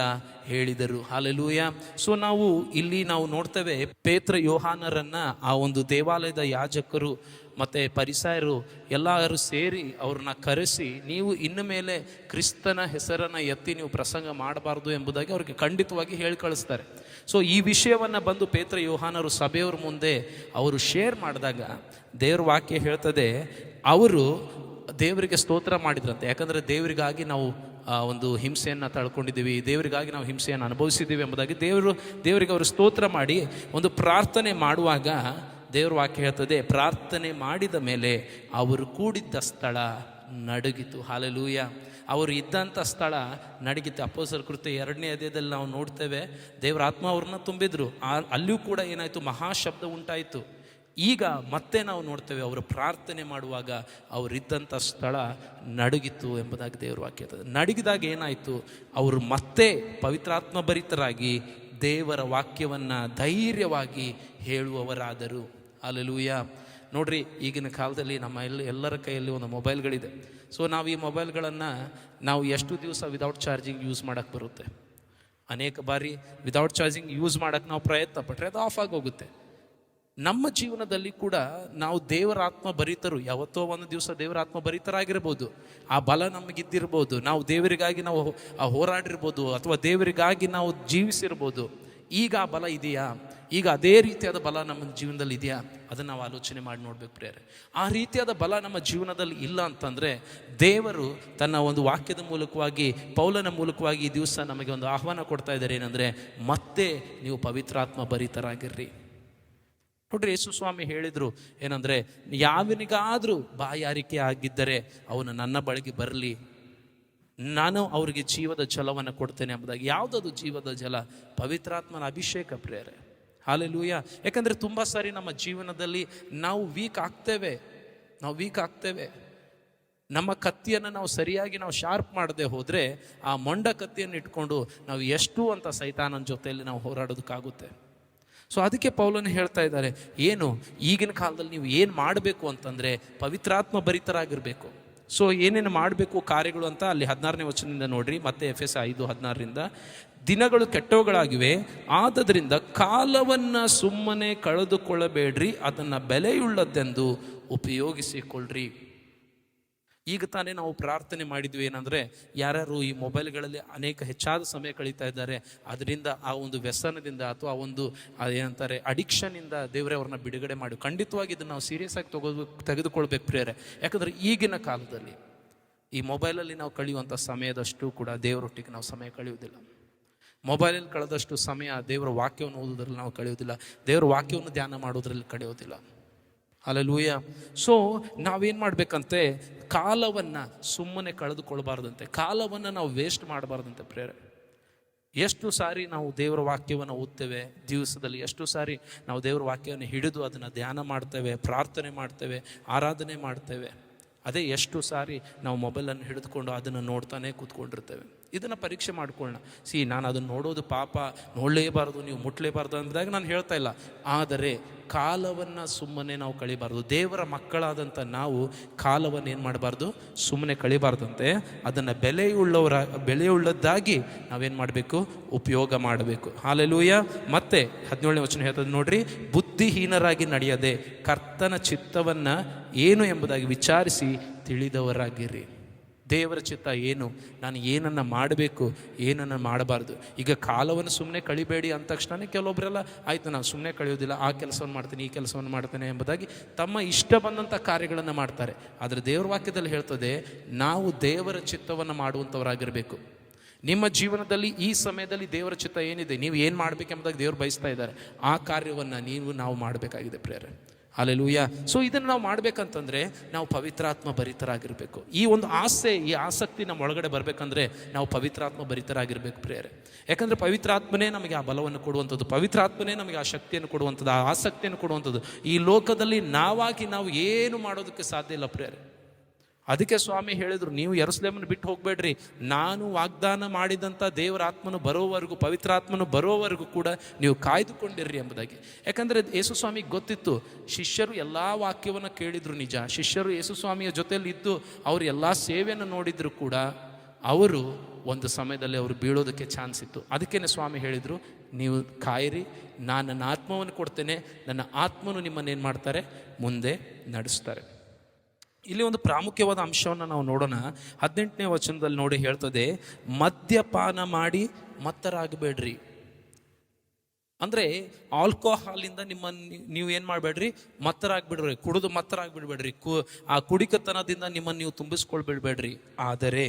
ಹೇಳಿದರು. ಹಲ್ಲೆಲೂಯಾ. ಸೊ ಇಲ್ಲಿ ನಾವು ನೋಡ್ತೇವೆ, ಪೇತ್ರ ಯೋಹಾನರನ್ನ ಆ ಒಂದು ದೇವಾಲಯದ ಯಾಜಕರು ಮತ್ತು ಪರಿಸಾಯರು ಎಲ್ಲರೂ ಸೇರಿ ಅವ್ರನ್ನ ಕರೆಸಿ, ನೀವು ಇನ್ನು ಮೇಲೆ ಕ್ರಿಸ್ತನ ಹೆಸರನ್ನು ಎತ್ತಿ ನೀವು ಪ್ರಸಂಗ ಮಾಡಬಾರ್ದು ಎಂಬುದಾಗಿ ಅವ್ರಿಗೆ ಖಂಡಿತವಾಗಿ ಹೇಳಿ ಕಳಿಸ್ತಾರೆ. ಸೊ ಈ ವಿಷಯವನ್ನು ಬಂದು ಪೇತ್ರ ಯೋಹಾನರು ಸಭೆಯವ್ರ ಮುಂದೆ ಅವರು ಶೇರ್ ಮಾಡಿದಾಗ ದೇವ್ರ ವಾಕ್ಯ ಹೇಳ್ತದೆ, ಅವರು ದೇವರಿಗೆ ಸ್ತೋತ್ರ ಮಾಡಿದ್ರಂತೆ. ಯಾಕಂದರೆ ದೇವರಿಗಾಗಿ ನಾವು ಒಂದು ಹಿಂಸೆಯನ್ನು ತಳ್ಕೊಂಡಿದ್ದೀವಿ, ದೇವರಿಗಾಗಿ ನಾವು ಹಿಂಸೆಯನ್ನು ಅನುಭವಿಸಿದ್ದೀವಿ ಎಂಬುದಾಗಿ ದೇವರಿಗೆ ಅವರು ಸ್ತೋತ್ರ ಮಾಡಿ ಒಂದು ಪ್ರಾರ್ಥನೆ ಮಾಡುವಾಗ ದೇವ್ರ ವಾಕ್ಯ ಹೇಳ್ತದೆ, ಪ್ರಾರ್ಥನೆ ಮಾಡಿದ ಮೇಲೆ ಅವರು ಕೂಡಿದ್ದ ಸ್ಥಳ ನಡುಗಿತು. ಹಲ್ಲೆಲೂಯಾ. ಅವರು ಇದ್ದಂಥ ಸ್ಥಳ ನಡಗಿತು. ಅಪೊಸ್ತಲರ ಕೃತ್ಯ 2ನೇ ಅಧ್ಯಾಯದಲ್ಲಿ ನಾವು ನೋಡ್ತೇವೆ, ದೇವರ ಆತ್ಮ ಅವ್ರನ್ನ ತುಂಬಿದ್ರು. ಅಲ್ಲಿಯೂ ಕೂಡ ಏನಾಯಿತು, ಮಹಾಶಬ್ದ ಉಂಟಾಯಿತು. ಈಗ ಮತ್ತೆ ನಾವು ನೋಡ್ತೇವೆ, ಅವರು ಪ್ರಾರ್ಥನೆ ಮಾಡುವಾಗ ಅವರಿದ್ದಂಥ ಸ್ಥಳ ನಡುಗಿತು ಎಂಬುದಾಗಿ ದೇವ್ರ ವಾಕ್ಯ ಹೇಳ್ತದೆ. ನಡುಗಿದಾಗ ಏನಾಯಿತು, ಅವರು ಮತ್ತೆ ಪವಿತ್ರಾತ್ಮ ಭರಿತರಾಗಿ ದೇವರ ವಾಕ್ಯವನ್ನು ಧೈರ್ಯವಾಗಿ ಹೇಳುವವರಾದರು. ಹಲ್ಲೆಲೂಯಾ. ನೋಡ್ರಿ, ಈಗಿನ ಕಾಲದಲ್ಲಿ ನಮ್ಮ ಎಲ್ಲರ ಕೈಯಲ್ಲಿ ಒಂದು ಮೊಬೈಲ್ಗಳಿದೆ. ಸೊ ನಾವು ಈ ಮೊಬೈಲ್ಗಳನ್ನು ನಾವು ಎಷ್ಟು ದಿವಸ ವಿದೌಟ್ ಚಾರ್ಜಿಂಗ್ ಯೂಸ್ ಮಾಡೋಕ್ಕೆ ಬರುತ್ತೆ? ಅನೇಕ ಬಾರಿ ವಿದೌಟ್ ಚಾರ್ಜಿಂಗ್ ಯೂಸ್ ಮಾಡೋಕ್ಕೆ ನಾವು ಪ್ರಯತ್ನ ಪಟ್ಟರೆ ಅದು ಆಫ್ ಆಗಿ ಹೋಗುತ್ತೆ. ನಮ್ಮ ಜೀವನದಲ್ಲಿ ಕೂಡ ನಾವು ದೇವರ ಆತ್ಮ ಭರಿತರು, ಯಾವತ್ತೋ ಒಂದು ದಿವಸ ದೇವರ ಆತ್ಮ ಭರಿತರಾಗಿರ್ಬೋದು, ಆ ಬಲ ನಮಗಿದ್ದಿರ್ಬೋದು, ನಾವು ದೇವರಿಗಾಗಿ ನಾವು ಹೋರಾಡಿರ್ಬೋದು, ಅಥವಾ ದೇವರಿಗಾಗಿ ನಾವು ಜೀವಿಸಿರ್ಬೋದು. ಈಗ ಆ ಬಲ ಇದೆಯಾ? ಈಗ ಅದೇ ರೀತಿಯಾದ ಬಲ ನಮ್ಮ ಜೀವನದಲ್ಲಿ ಇದೆಯಾ? ಅದನ್ನು ನಾವು ಆಲೋಚನೆ ಮಾಡಿ ನೋಡ್ಬೇಕು ಪ್ರಿಯರೇ. ಆ ರೀತಿಯಾದ ಬಲ ನಮ್ಮ ಜೀವನದಲ್ಲಿ ಇಲ್ಲ ಅಂತಂದರೆ ದೇವರು ತನ್ನ ಒಂದು ವಾಕ್ಯದ ಮೂಲಕವಾಗಿ, ಪೌಲನ ಮೂಲಕವಾಗಿ ಈ ದಿವಸ ನಮಗೆ ಒಂದು ಆಹ್ವಾನ ಕೊಡ್ತಾ ಇದ್ದಾರೆ. ಏನಂದರೆ, ಮತ್ತೆ ನೀವು ಪವಿತ್ರಾತ್ಮ ಭರಿತರಾಗಿರ್ರಿ. ನೋಡ್ರಿ, ಯೇಸು ಸ್ವಾಮಿ ಹೇಳಿದರು ಏನಂದರೆ, ಯಾವನಿಗಾದರೂ ಬಾಯಾರಿಕೆ ಆಗಿದ್ದರೆ ಅವನು ನನ್ನ ಬಳಿಗೆ ಬರಲಿ, ನಾನು ಅವರಿಗೆ ಜೀವದ ಜಲವನ್ನು ಕೊಡ್ತೇನೆ ಎಂಬುದಾಗಿ. ಯಾವುದದು ಜೀವದ ಜಲ? ಪವಿತ್ರಾತ್ಮನ ಅಭಿಷೇಕ ಪ್ರಿಯರೇ. ಹಲ್ಲೆಲೂಯಾ. ಯಾಕಂದರೆ ತುಂಬ ಸಾರಿ ನಮ್ಮ ಜೀವನದಲ್ಲಿ ನಾವು ವೀಕ್ ಆಗ್ತೇವೆ. ನಮ್ಮ ಕತ್ತಿಯನ್ನು ನಾವು ಸರಿಯಾಗಿ ನಾವು ಶಾರ್ಪ್ ಮಾಡದೆ ಹೋದರೆ ಆ ಮೊಂಡ ಕತ್ತಿಯನ್ನು ಇಟ್ಕೊಂಡು ನಾವು ಎಷ್ಟು ಅಂತ ಸೈತಾನನ ಜೊತೆಯಲ್ಲಿ ನಾವು ಹೋರಾಡೋದಕ್ಕಾಗುತ್ತೆ. ಸೊ ಅದಕ್ಕೆ ಪೌಲನು ಹೇಳ್ತಾ ಇದ್ದಾರೆ, ಏನು ಈಗಿನ ಕಾಲದಲ್ಲಿ ನೀವು ಏನು ಮಾಡಬೇಕು ಅಂತಂದರೆ ಪವಿತ್ರಾತ್ಮ ಭರಿತರಾಗಿರಬೇಕು. ಸೊ ಏನೇನು ಮಾಡಬೇಕು ಕಾರ್ಯಗಳು ಅಂತ ಅಲ್ಲಿ 16ನೇ ವಚನದಿಂದ ನೋಡ್ರಿ. ಮತ್ತೆ ಎಫೆಸ 5:16 ದಿನಗಳು ಕೆಟ್ಟವುಗಳಾಗಿವೆ, ಆದದರಿಂದ ಕಾಲವನ್ನು ಸುಮ್ಮನೆ ಕಳೆದುಕೊಳ್ಳಬೇಡ್ರಿ, ಅದನ್ನು ಬೆಲೆಯುಳ್ಳದ್ದೆಂದು ಉಪಯೋಗಿಸಿಕೊಳ್ಳ್ರಿ. ಈಗ ತಾನೇ ನಾವು ಪ್ರಾರ್ಥನೆ ಮಾಡಿದ್ವಿ ಏನಂದರೆ, ಯಾರ್ಯಾರು ಈ ಮೊಬೈಲ್ಗಳಲ್ಲಿ ಹೆಚ್ಚಾದ ಸಮಯ ಕಳೀತಾ ಇದ್ದಾರೆ, ಅದರಿಂದ ಆ ಒಂದು ವ್ಯಸನದಿಂದ ಅಥವಾ ಒಂದು ಏನಂತಾರೆ ಅಡಿಕ್ಷನ್ನಿಂದ ದೇವರೇ ಅವ್ರನ್ನ ಬಿಡುಗಡೆ ಮಾಡಿ. ಖಂಡಿತವಾಗಿ ಇದನ್ನು ನಾವು ಸೀರಿಯಸ್ ಆಗಿ ತೆಗೆದುಕೊಳ್ಬೇಕು ಪ್ರಿಯರೇ. ಯಾಕಂದರೆ ಈಗಿನ ಕಾಲದಲ್ಲಿ ಈ ಮೊಬೈಲಲ್ಲಿ ನಾವು ಕಳೆಯುವಂಥ ಸಮಯದಷ್ಟು ಕೂಡ ದೇವರೊಟ್ಟಿಗೆ ನಾವು ಸಮಯ ಕಳೆಯುವುದಿಲ್ಲ. ಮೊಬೈಲಲ್ಲಿ ಕಳೆದಷ್ಟು ಸಮಯ ದೇವರ ವಾಕ್ಯವನ್ನು ಓದೋದ್ರಲ್ಲಿ ನಾವು ಕಳೆಯೋದಿಲ್ಲ, ದೇವರ ವಾಕ್ಯವನ್ನು ಧ್ಯಾನ ಮಾಡೋದ್ರಲ್ಲಿ ಕಳೆಯೋದಿಲ್ಲ. ಹಲ್ಲೆಲೂಯಾ. ಸೊ ನಾವೇನು ಮಾಡಬೇಕಂತೆ, ಕಾಲವನ್ನು ಸುಮ್ಮನೆ ಕಳೆದುಕೊಳ್ಬಾರ್ದಂತೆ, ಕಾಲವನ್ನು ನಾವು ವೇಸ್ಟ್ ಮಾಡಬಾರ್ದಂತೆ ಪ್ರೇರೆ. ಎಷ್ಟು ಸಾರಿ ನಾವು ದೇವರ ವಾಕ್ಯವನ್ನು ಓದ್ತೇವೆ ದಿವಸದಲ್ಲಿ, ಎಷ್ಟು ಸಾರಿ ನಾವು ದೇವರ ವಾಕ್ಯವನ್ನು ಹಿಡಿದು ಅದನ್ನು ಧ್ಯಾನ ಮಾಡ್ತೇವೆ, ಪ್ರಾರ್ಥನೆ ಮಾಡ್ತೇವೆ, ಆರಾಧನೆ ಮಾಡ್ತೇವೆ. ಅದೇ ಎಷ್ಟು ಸಾರಿ ನಾವು ಮೊಬೈಲನ್ನು ಹಿಡಿದುಕೊಂಡು ಅದನ್ನು ನೋಡ್ತಾನೆ ಕೂತ್ಕೊಂಡಿರ್ತೇವೆ. ಇದನ್ನು ಪರೀಕ್ಷೆ ಮಾಡ್ಕೊಳ್ಳೋಣ. ನಾನು ಅದನ್ನು ನೋಡೋದು ಪಾಪ, ನೋಡಲೇಬಾರ್ದು, ನೀವು ಮುಟ್ಲೇಬಾರ್ದು ಅಂದಾಗ ನಾನು ಹೇಳ್ತಾ ಇಲ್ಲ. ಆದರೆ ಕಾಲವನ್ನು ಸುಮ್ಮನೆ ನಾವು ಕಳಿಬಾರ್ದು. ದೇವರ ಮಕ್ಕಳಾದಂಥ ನಾವು ಕಾಲವನ್ನು ಏನು ಮಾಡಬಾರ್ದು, ಸುಮ್ಮನೆ ಕಳಿಬಾರ್ದಂತೆ ಅದನ್ನು ಬೆಲೆಯುಳ್ಳದ್ದಾಗಿ ನಾವೇನು ಮಾಡಬೇಕು, ಉಪಯೋಗ ಮಾಡಬೇಕು. ಹಾಲೆಲೂಯ. ಮತ್ತೆ 17ನೇ ವಚನ ಹೇಳ್ತದೆ ನೋಡ್ರಿ, ಬುದ್ಧಿಹೀನರಾಗಿ ನಡೆಯದೆ ಕರ್ತನ ಚಿತ್ತವನ್ನು ಏನು ಎಂಬುದಾಗಿ ವಿಚಾರಿಸಿ ತಿಳಿದವರಾಗಿರಿ. ದೇವರ ಚಿತ್ತ ಏನು, ನಾನು ಏನನ್ನು ಮಾಡಬೇಕು, ಏನನ್ನು ಮಾಡಬಾರ್ದು. ಈಗ ಕಾಲವನ್ನು ಸುಮ್ಮನೆ ಕಳಿಬೇಡಿ ಅಂದ ತಕ್ಷಣ ಕೆಲವೊಬ್ಬರೆಲ್ಲ ಆಯಿತು ನಾನು ಸುಮ್ಮನೆ ಕಳೆಯೋದಿಲ್ಲ, ಆ ಕೆಲಸವನ್ನು ಮಾಡ್ತೀನಿ, ಈ ಕೆಲಸವನ್ನು ಮಾಡ್ತೇನೆ ಎಂಬುದಾಗಿ ತಮ್ಮ ಇಷ್ಟ ಬಂದಂಥ ಕಾರ್ಯಗಳನ್ನು ಮಾಡ್ತಾರೆ. ಆದರೆ ದೇವರ ವಾಕ್ಯದಲ್ಲಿ ಹೇಳ್ತದೆ, ನಾವು ದೇವರ ಚಿತ್ತವನ್ನು ಮಾಡುವಂಥವರಾಗಿರಬೇಕು. ನಿಮ್ಮ ಜೀವನದಲ್ಲಿ ಈ ಸಮಯದಲ್ಲಿ ದೇವರ ಚಿತ್ತ ಏನಿದೆ, ನೀವು ಏನು ಮಾಡಬೇಕೆಂಬುದಾಗಿ ದೇವರು ಬಯಸ್ತಾ ಇದ್ದಾರೆ, ಆ ಕಾರ್ಯವನ್ನು ನಾವು ಮಾಡಬೇಕಾಗಿದೆ ಪ್ರೇರೆ. ಹಲ್ಲೆಲೂಯಾ. ಸೊ ಇದನ್ನು ನಾವು ಮಾಡಬೇಕಂತಂದರೆ ನಾವು ಪವಿತ್ರಾತ್ಮ ಭರಿತರಾಗಿರಬೇಕು. ಈ ಒಂದು ಆಸೆ, ಈ ಆಸಕ್ತಿ ನಮ್ಮ ಒಳಗಡೆ ಬರಬೇಕಂದ್ರೆ ನಾವು ಪವಿತ್ರಾತ್ಮ ಭರಿತರಾಗಿರ್ಬೇಕು ಪ್ರೇರೆ. ಯಾಕಂದರೆ ಪವಿತ್ರಾತ್ಮನೇ ನಮಗೆ ಆ ಬಲವನ್ನು ಕೊಡುವಂಥದ್ದು, ಪವಿತ್ರಾತ್ಮನೇ ನಮಗೆ ಆ ಶಕ್ತಿಯನ್ನು ಕೊಡುವಂಥದ್ದು, ಆ ಆಸಕ್ತಿಯನ್ನು ಕೊಡುವಂಥದ್ದು. ಈ ಲೋಕದಲ್ಲಿ ನಾವು ಏನು ಮಾಡೋದಕ್ಕೆ ಸಾಧ್ಯ ಇಲ್ಲ ಪ್ರೇರೆ. ಅದಕ್ಕೆ ಸ್ವಾಮಿ ಹೇಳಿದರು, ನೀವು ಯೆರೂಸಲೇಮನ್ನು ಬಿಟ್ಟು ಹೋಗಬೇಡ್ರಿ, ನಾನು ವಾಗ್ದಾನ ಮಾಡಿದಂಥ ದೇವರ ಆತ್ಮನು ಬರೋವರೆಗೂ, ಪವಿತ್ರಾತ್ಮನು ಬರೋವರೆಗೂ ಕೂಡ ನೀವು ಕಾಯ್ದುಕೊಂಡಿರ್ರಿ ಎಂಬುದಾಗಿ. ಯಾಕಂದರೆ ಯೇಸು ಸ್ವಾಮಿಗೆ ಗೊತ್ತಿತ್ತು, ಶಿಷ್ಯರು ಎಲ್ಲ ವಾಕ್ಯವನ್ನು ಕೇಳಿದ್ರು ನಿಜ, ಶಿಷ್ಯರು ಯೇಸು ಸ್ವಾಮಿಯ ಜೊತೆಯಲ್ಲಿ ಇದ್ದು ಅವರು ಎಲ್ಲ ಸೇವೆಯನ್ನು ನೋಡಿದ್ರು ಕೂಡ ಅವರು ಒಂದು ಸಮಯದಲ್ಲಿ ಅವರು ಬೀಳೋದಕ್ಕೆ ಚಾನ್ಸ್ ಇತ್ತು. ಅದಕ್ಕೇ ಸ್ವಾಮಿ ಹೇಳಿದರು, ನೀವು ಕಾಯಿರಿ, ನಾನು ನನ್ನ ಆತ್ಮವನ್ನು ಕೊಡ್ತೇನೆ, ನನ್ನ ಆತ್ಮನು ನಿಮ್ಮನ್ನೇನು ಮಾಡ್ತಾರೆ, ಮುಂದೆ ನಡೆಸ್ತಾರೆ. ಇಲ್ಲಿ ಒಂದು ಪ್ರಾಮುಖ್ಯವಾದ ಅಂಶವನ್ನು ನಾವು ನೋಡೋಣ. 18ನೇ ವಚನದಲ್ಲಿ ನೋಡಿ ಹೇಳ್ತದೆ, ಮದ್ಯಪಾನ ಮಾಡಿ ಮತ್ತರಾಗಬೇಡ್ರಿ. ಅಂದರೆ ಆಲ್ಕೋಹಾಲಿಂದ ನೀವು ಏನು ಮಾಡಬೇಡ್ರಿ, ಮತ್ತರಾಗ್ಬಿಡ್ರಿ, ಕುಡಿದು ಮತ್ತರಾಗ್ಬಿಡ್ಬೇಡ್ರಿ, ಆ ಕುಡಿಕತನದಿಂದ ನಿಮ್ಮನ್ನು ನೀವು ತುಂಬಿಸ್ಕೊಳ್ಬಿಡ್ಬೇಡ್ರಿ. ಆದರೆ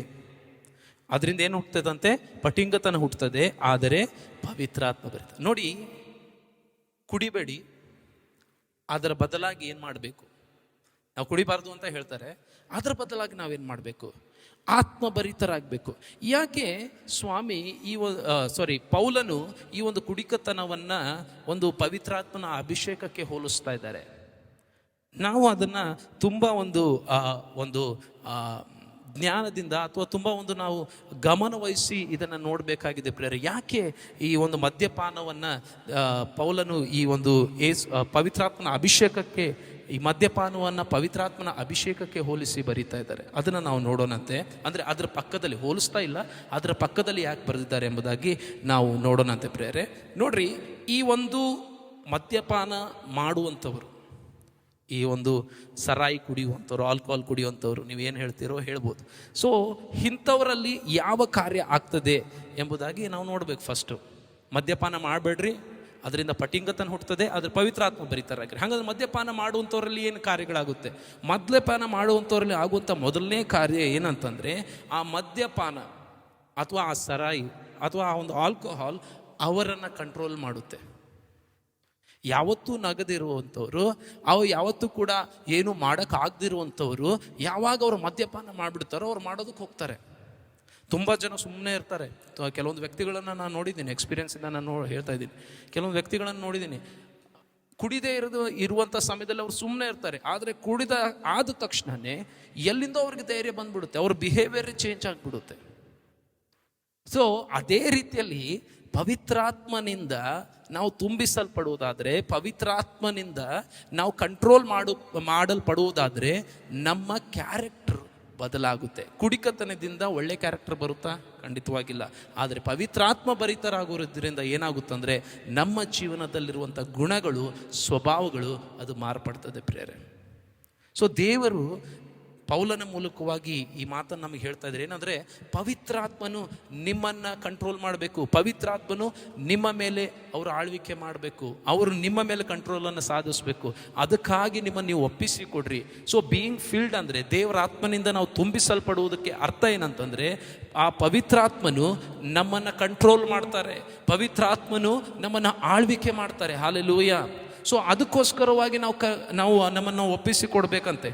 ಅದರಿಂದ ಏನು ಹುಟ್ಟುತ್ತದಂತೆ, ಪಟಿಂಗತನ ಹುಟ್ಟುತ್ತದೆ, ಆದರೆ ಪವಿತ್ರಾತ್ಮ ಬರ್ತದೆ. ನೋಡಿ, ಕುಡಿಬೇಡಿ, ಅದರ ಬದಲಾಗಿ ಏನು ಮಾಡಬೇಕು, ನಾವು ಕುಡಿಬಾರ್ದು ಅಂತ ಹೇಳ್ತಾರೆ, ಅದರ ಬದಲಾಗಿ ನಾವೇನು ಮಾಡಬೇಕು, ಆತ್ಮಭರಿತರಾಗಬೇಕು. ಯಾಕೆ ಸ್ವಾಮಿ ಪೌಲನು ಈ ಒಂದು ಕುಡಿಕತನವನ್ನು ಒಂದು ಪವಿತ್ರಾತ್ಮನ ಅಭಿಷೇಕಕ್ಕೆ ಹೋಲಿಸ್ತಾ ಇದ್ದಾರೆ. ನಾವು ಅದನ್ನು ತುಂಬ ಒಂದು ಜ್ಞಾನದಿಂದ ಅಥವಾ ತುಂಬ ನಾವು ಗಮನವಹಿಸಿ ಇದನ್ನು ನೋಡಬೇಕಾಗಿದೆ ಪ್ರೇರೆ. ಯಾಕೆ ಈ ಒಂದು ಮದ್ಯಪಾನವನ್ನು ಪೌಲನು ಈ ಒಂದು ಪವಿತ್ರಾತ್ಮನ ಅಭಿಷೇಕಕ್ಕೆ, ಈ ಮದ್ಯಪಾನವನ್ನು ಪವಿತ್ರಾತ್ಮನ ಅಭಿಷೇಕಕ್ಕೆ ಹೋಲಿಸಿ ಬರೀತಾ ಇದ್ದಾರೆ. ಅದನ್ನು ನಾವು ನೋಡೋಣಂತೆ. ಅಂದರೆ ಅದರ ಪಕ್ಕದಲ್ಲಿ ಹೋಲಿಸ್ತಾ ಇಲ್ಲ, ಅದರ ಪಕ್ಕದಲ್ಲಿ ಯಾಕೆ ಬರೆದಿದ್ದಾರೆ ಎಂಬುದಾಗಿ ನಾವು ನೋಡೋಣಂತೆ ಪ್ರೇರೆ. ನೋಡ್ರಿ, ಈ ಒಂದು ಮದ್ಯಪಾನ ಮಾಡುವಂಥವರು, ಈ ಒಂದು ಸರಾಯಿ ಕುಡಿಯುವಂಥವ್ರು, ಆಲ್ಕೋಹಾಲ್ ಕುಡಿಯುವಂಥವ್ರು, ನೀವೇನು ಹೇಳ್ತೀರೋ ಹೇಳ್ಬೋದು. ಸೊ ಇಂಥವರಲ್ಲಿ ಯಾವ ಕಾರ್ಯ ಆಗ್ತದೆ ಎಂಬುದಾಗಿ ನಾವು ನೋಡಬೇಕು. ಫಸ್ಟು ಮದ್ಯಪಾನ ಮಾಡಬೇಡ್ರಿ, ಅದರಿಂದ ಪಟಿಂಗತನ ಹುಟ್ಟುತ್ತದೆ, ಅದ್ರ ಪವಿತ್ರಾತ್ಮ ಭರಿತರಾಗಿರಿ. ಹಾಗಾದ್ರೆ ಮದ್ಯಪಾನ ಮಾಡುವಂಥವ್ರಲ್ಲಿ ಏನು ಕಾರ್ಯಗಳಾಗುತ್ತೆ? ಮದ್ಯಪಾನ ಮಾಡುವಂಥವ್ರಲ್ಲಿ ಆಗುವಂಥ ಮೊದಲನೇ ಕಾರ್ಯ ಏನಂತಂದರೆ, ಆ ಮದ್ಯಪಾನ ಅಥವಾ ಆ ಸರಾಯಿ ಅಥವಾ ಆ ಒಂದು ಆಲ್ಕೋಹಾಲ್ ಅವರನ್ನು ಕಂಟ್ರೋಲ್ ಮಾಡುತ್ತೆ. ಯಾವತ್ತೂ ನಗದಿರುವಂಥವ್ರು, ಅವು ಯಾವತ್ತೂ ಕೂಡ ಏನು ಮಾಡೋಕ್ಕಾಗದಿರುವಂಥವ್ರು, ಯಾವಾಗ ಅವರು ಮದ್ಯಪಾನ ಮಾಡಿಬಿಡ್ತಾರೋ ಅವ್ರು ಮಾಡೋದಕ್ಕೆ ಹೋಗ್ತಾರೆ. ತುಂಬ ಜನ ಸುಮ್ಮನೆ ಇರ್ತಾರೆ. ಕೆಲವೊಂದು ವ್ಯಕ್ತಿಗಳನ್ನು ನಾನು ನೋಡಿದ್ದೀನಿ, ಎಕ್ಸ್ಪೀರಿಯನ್ಸಿಂದ ನಾನು ಹೇಳ್ತಾ ಇದ್ದೀನಿ. ಕೆಲವೊಂದು ವ್ಯಕ್ತಿಗಳನ್ನು ನೋಡಿದ್ದೀನಿ, ಕುಡಿದೇ ಇರುವಂಥ ಸಮಯದಲ್ಲಿ ಅವ್ರು ಸುಮ್ಮನೆ ಇರ್ತಾರೆ. ಆದರೆ ಆದ ತಕ್ಷಣವೇ ಎಲ್ಲಿಂದ ಅವ್ರಿಗೆ ಧೈರ್ಯ ಬಂದ್ಬಿಡುತ್ತೆ, ಅವ್ರ ಬಿಹೇವಿಯರ್ ಚೇಂಜ್ ಆಗಿಬಿಡುತ್ತೆ. ಸೊ ಅದೇ ರೀತಿಯಲ್ಲಿ ಪವಿತ್ರಾತ್ಮನಿಂದ ನಾವು ತುಂಬಿಸಲ್ಪಡುವುದಾದರೆ, ಪವಿತ್ರಾತ್ಮನಿಂದ ನಾವು ಕಂಟ್ರೋಲ್ ಮಾಡಲ್ಪಡುವುದಾದರೆ ನಮ್ಮ ಕ್ಯಾರೆಕ್ಟರ್ ಬದಲಾಗುತ್ತೆ. ಕುಡಿಕತನದಿಂದ ಒಳ್ಳೆ ಕ್ಯಾರೆಕ್ಟರ್ ಬರುತ್ತಾ? ಖಂಡಿತವಾಗಿಲ್ಲ. ಆದರೆ ಪವಿತ್ರಾತ್ಮ ಭರಿತರಾಗೋದ್ರಿಂದ ಏನಾಗುತ್ತಂದರೆ ನಮ್ಮ ಜೀವನದಲ್ಲಿರುವಂಥ ಗುಣಗಳು, ಸ್ವಭಾವಗಳು ಅದು ಮಾರ್ಪಡ್ತದೆ ಪ್ರೇರೆ. ಸೊ ದೇವರು ಪೌಲನ ಮೂಲಕವಾಗಿ ಈ ಮಾತನ್ನು ನಮಗೆ ಹೇಳ್ತಾ ಇದ್ದಾರೆ. ಏನಂದರೆ, ಪವಿತ್ರಾತ್ಮನು ನಿಮ್ಮನ್ನು ಕಂಟ್ರೋಲ್ ಮಾಡಬೇಕು, ಪವಿತ್ರಾತ್ಮನು ನಿಮ್ಮ ಮೇಲೆ ಅವರು ಆಳ್ವಿಕೆ ಮಾಡಬೇಕು, ಅವರು ನಿಮ್ಮ ಮೇಲೆ ಕಂಟ್ರೋಲನ್ನು ಸಾಧಿಸಬೇಕು. ಅದಕ್ಕಾಗಿ ನಿಮ್ಮನ್ನು ನೀವು ಒಪ್ಪಿಸಿಕೊಡ್ರಿ. ಸೊ ಬೀಯಿಂಗ್ ಫಿಲ್ಡ್ ಅಂದರೆ ದೇವರ ಆತ್ಮನಿಂದ ನಾವು ತುಂಬಿಸಲ್ಪಡುವುದಕ್ಕೆ ಅರ್ಥ ಏನಂತಂದರೆ, ಆ ಪವಿತ್ರಾತ್ಮನು ನಮ್ಮನ್ನು ಕಂಟ್ರೋಲ್ ಮಾಡ್ತಾರೆ, ಪವಿತ್ರಾತ್ಮನು ನಮ್ಮನ್ನು ಆಳ್ವಿಕೆ ಮಾಡ್ತಾರೆ. ಹಲ್ಲೆಲೂಯಾ. ಸೊ ಅದಕ್ಕೋಸ್ಕರವಾಗಿ ನಾವು ನಮ್ಮನ್ನು ಒಪ್ಪಿಸಿಕೊಡ್ಬೇಕಂತೆ.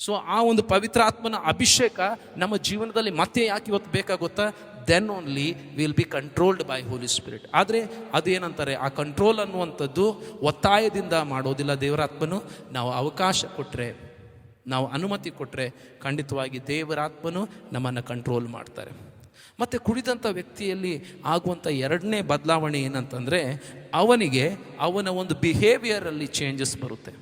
ಸೊ ಆ ಒಂದು ಪವಿತ್ರಾತ್ಮನ ಅಭಿಷೇಕ ನಮ್ಮ ಜೀವನದಲ್ಲಿ ಮತ್ತೆ ಯಾಕೆ ಇವತ್ತು ಬೇಕಾಗುತ್ತಾ? Then only will be controlled by holy spirit. ಆದರೆ ಅದೇನಂತಾರೆ, ಆ ಕಂಟ್ರೋಲ್ ಅನ್ನುವಂಥದ್ದು ಒತ್ತಾಯದಿಂದ ಮಾಡೋದಿಲ್ಲ ದೇವರಾತ್ಮನು. ನಾವು ಅವಕಾಶ ಕೊಟ್ಟರೆ, ನಾವು ಅನುಮತಿ ಕೊಟ್ಟರೆ ಖಂಡಿತವಾಗಿ ದೇವರಾತ್ಮನು ನಮ್ಮನ್ನು ಕಂಟ್ರೋಲ್ ಮಾಡ್ತಾರೆ. ಮತ್ತು ಕುಡಿದಂಥ ವ್ಯಕ್ತಿಯಲ್ಲಿ ಆಗುವಂಥ ಎರಡನೇ ಬದಲಾವಣೆ ಏನಂತಂದರೆ ಅವನಿಗೆ ಅವನ ಒಂದು ಬಿಹೇವಿಯರಲ್ಲಿ ಚೇಂಜಸ್ ಬರುತ್ತೆ.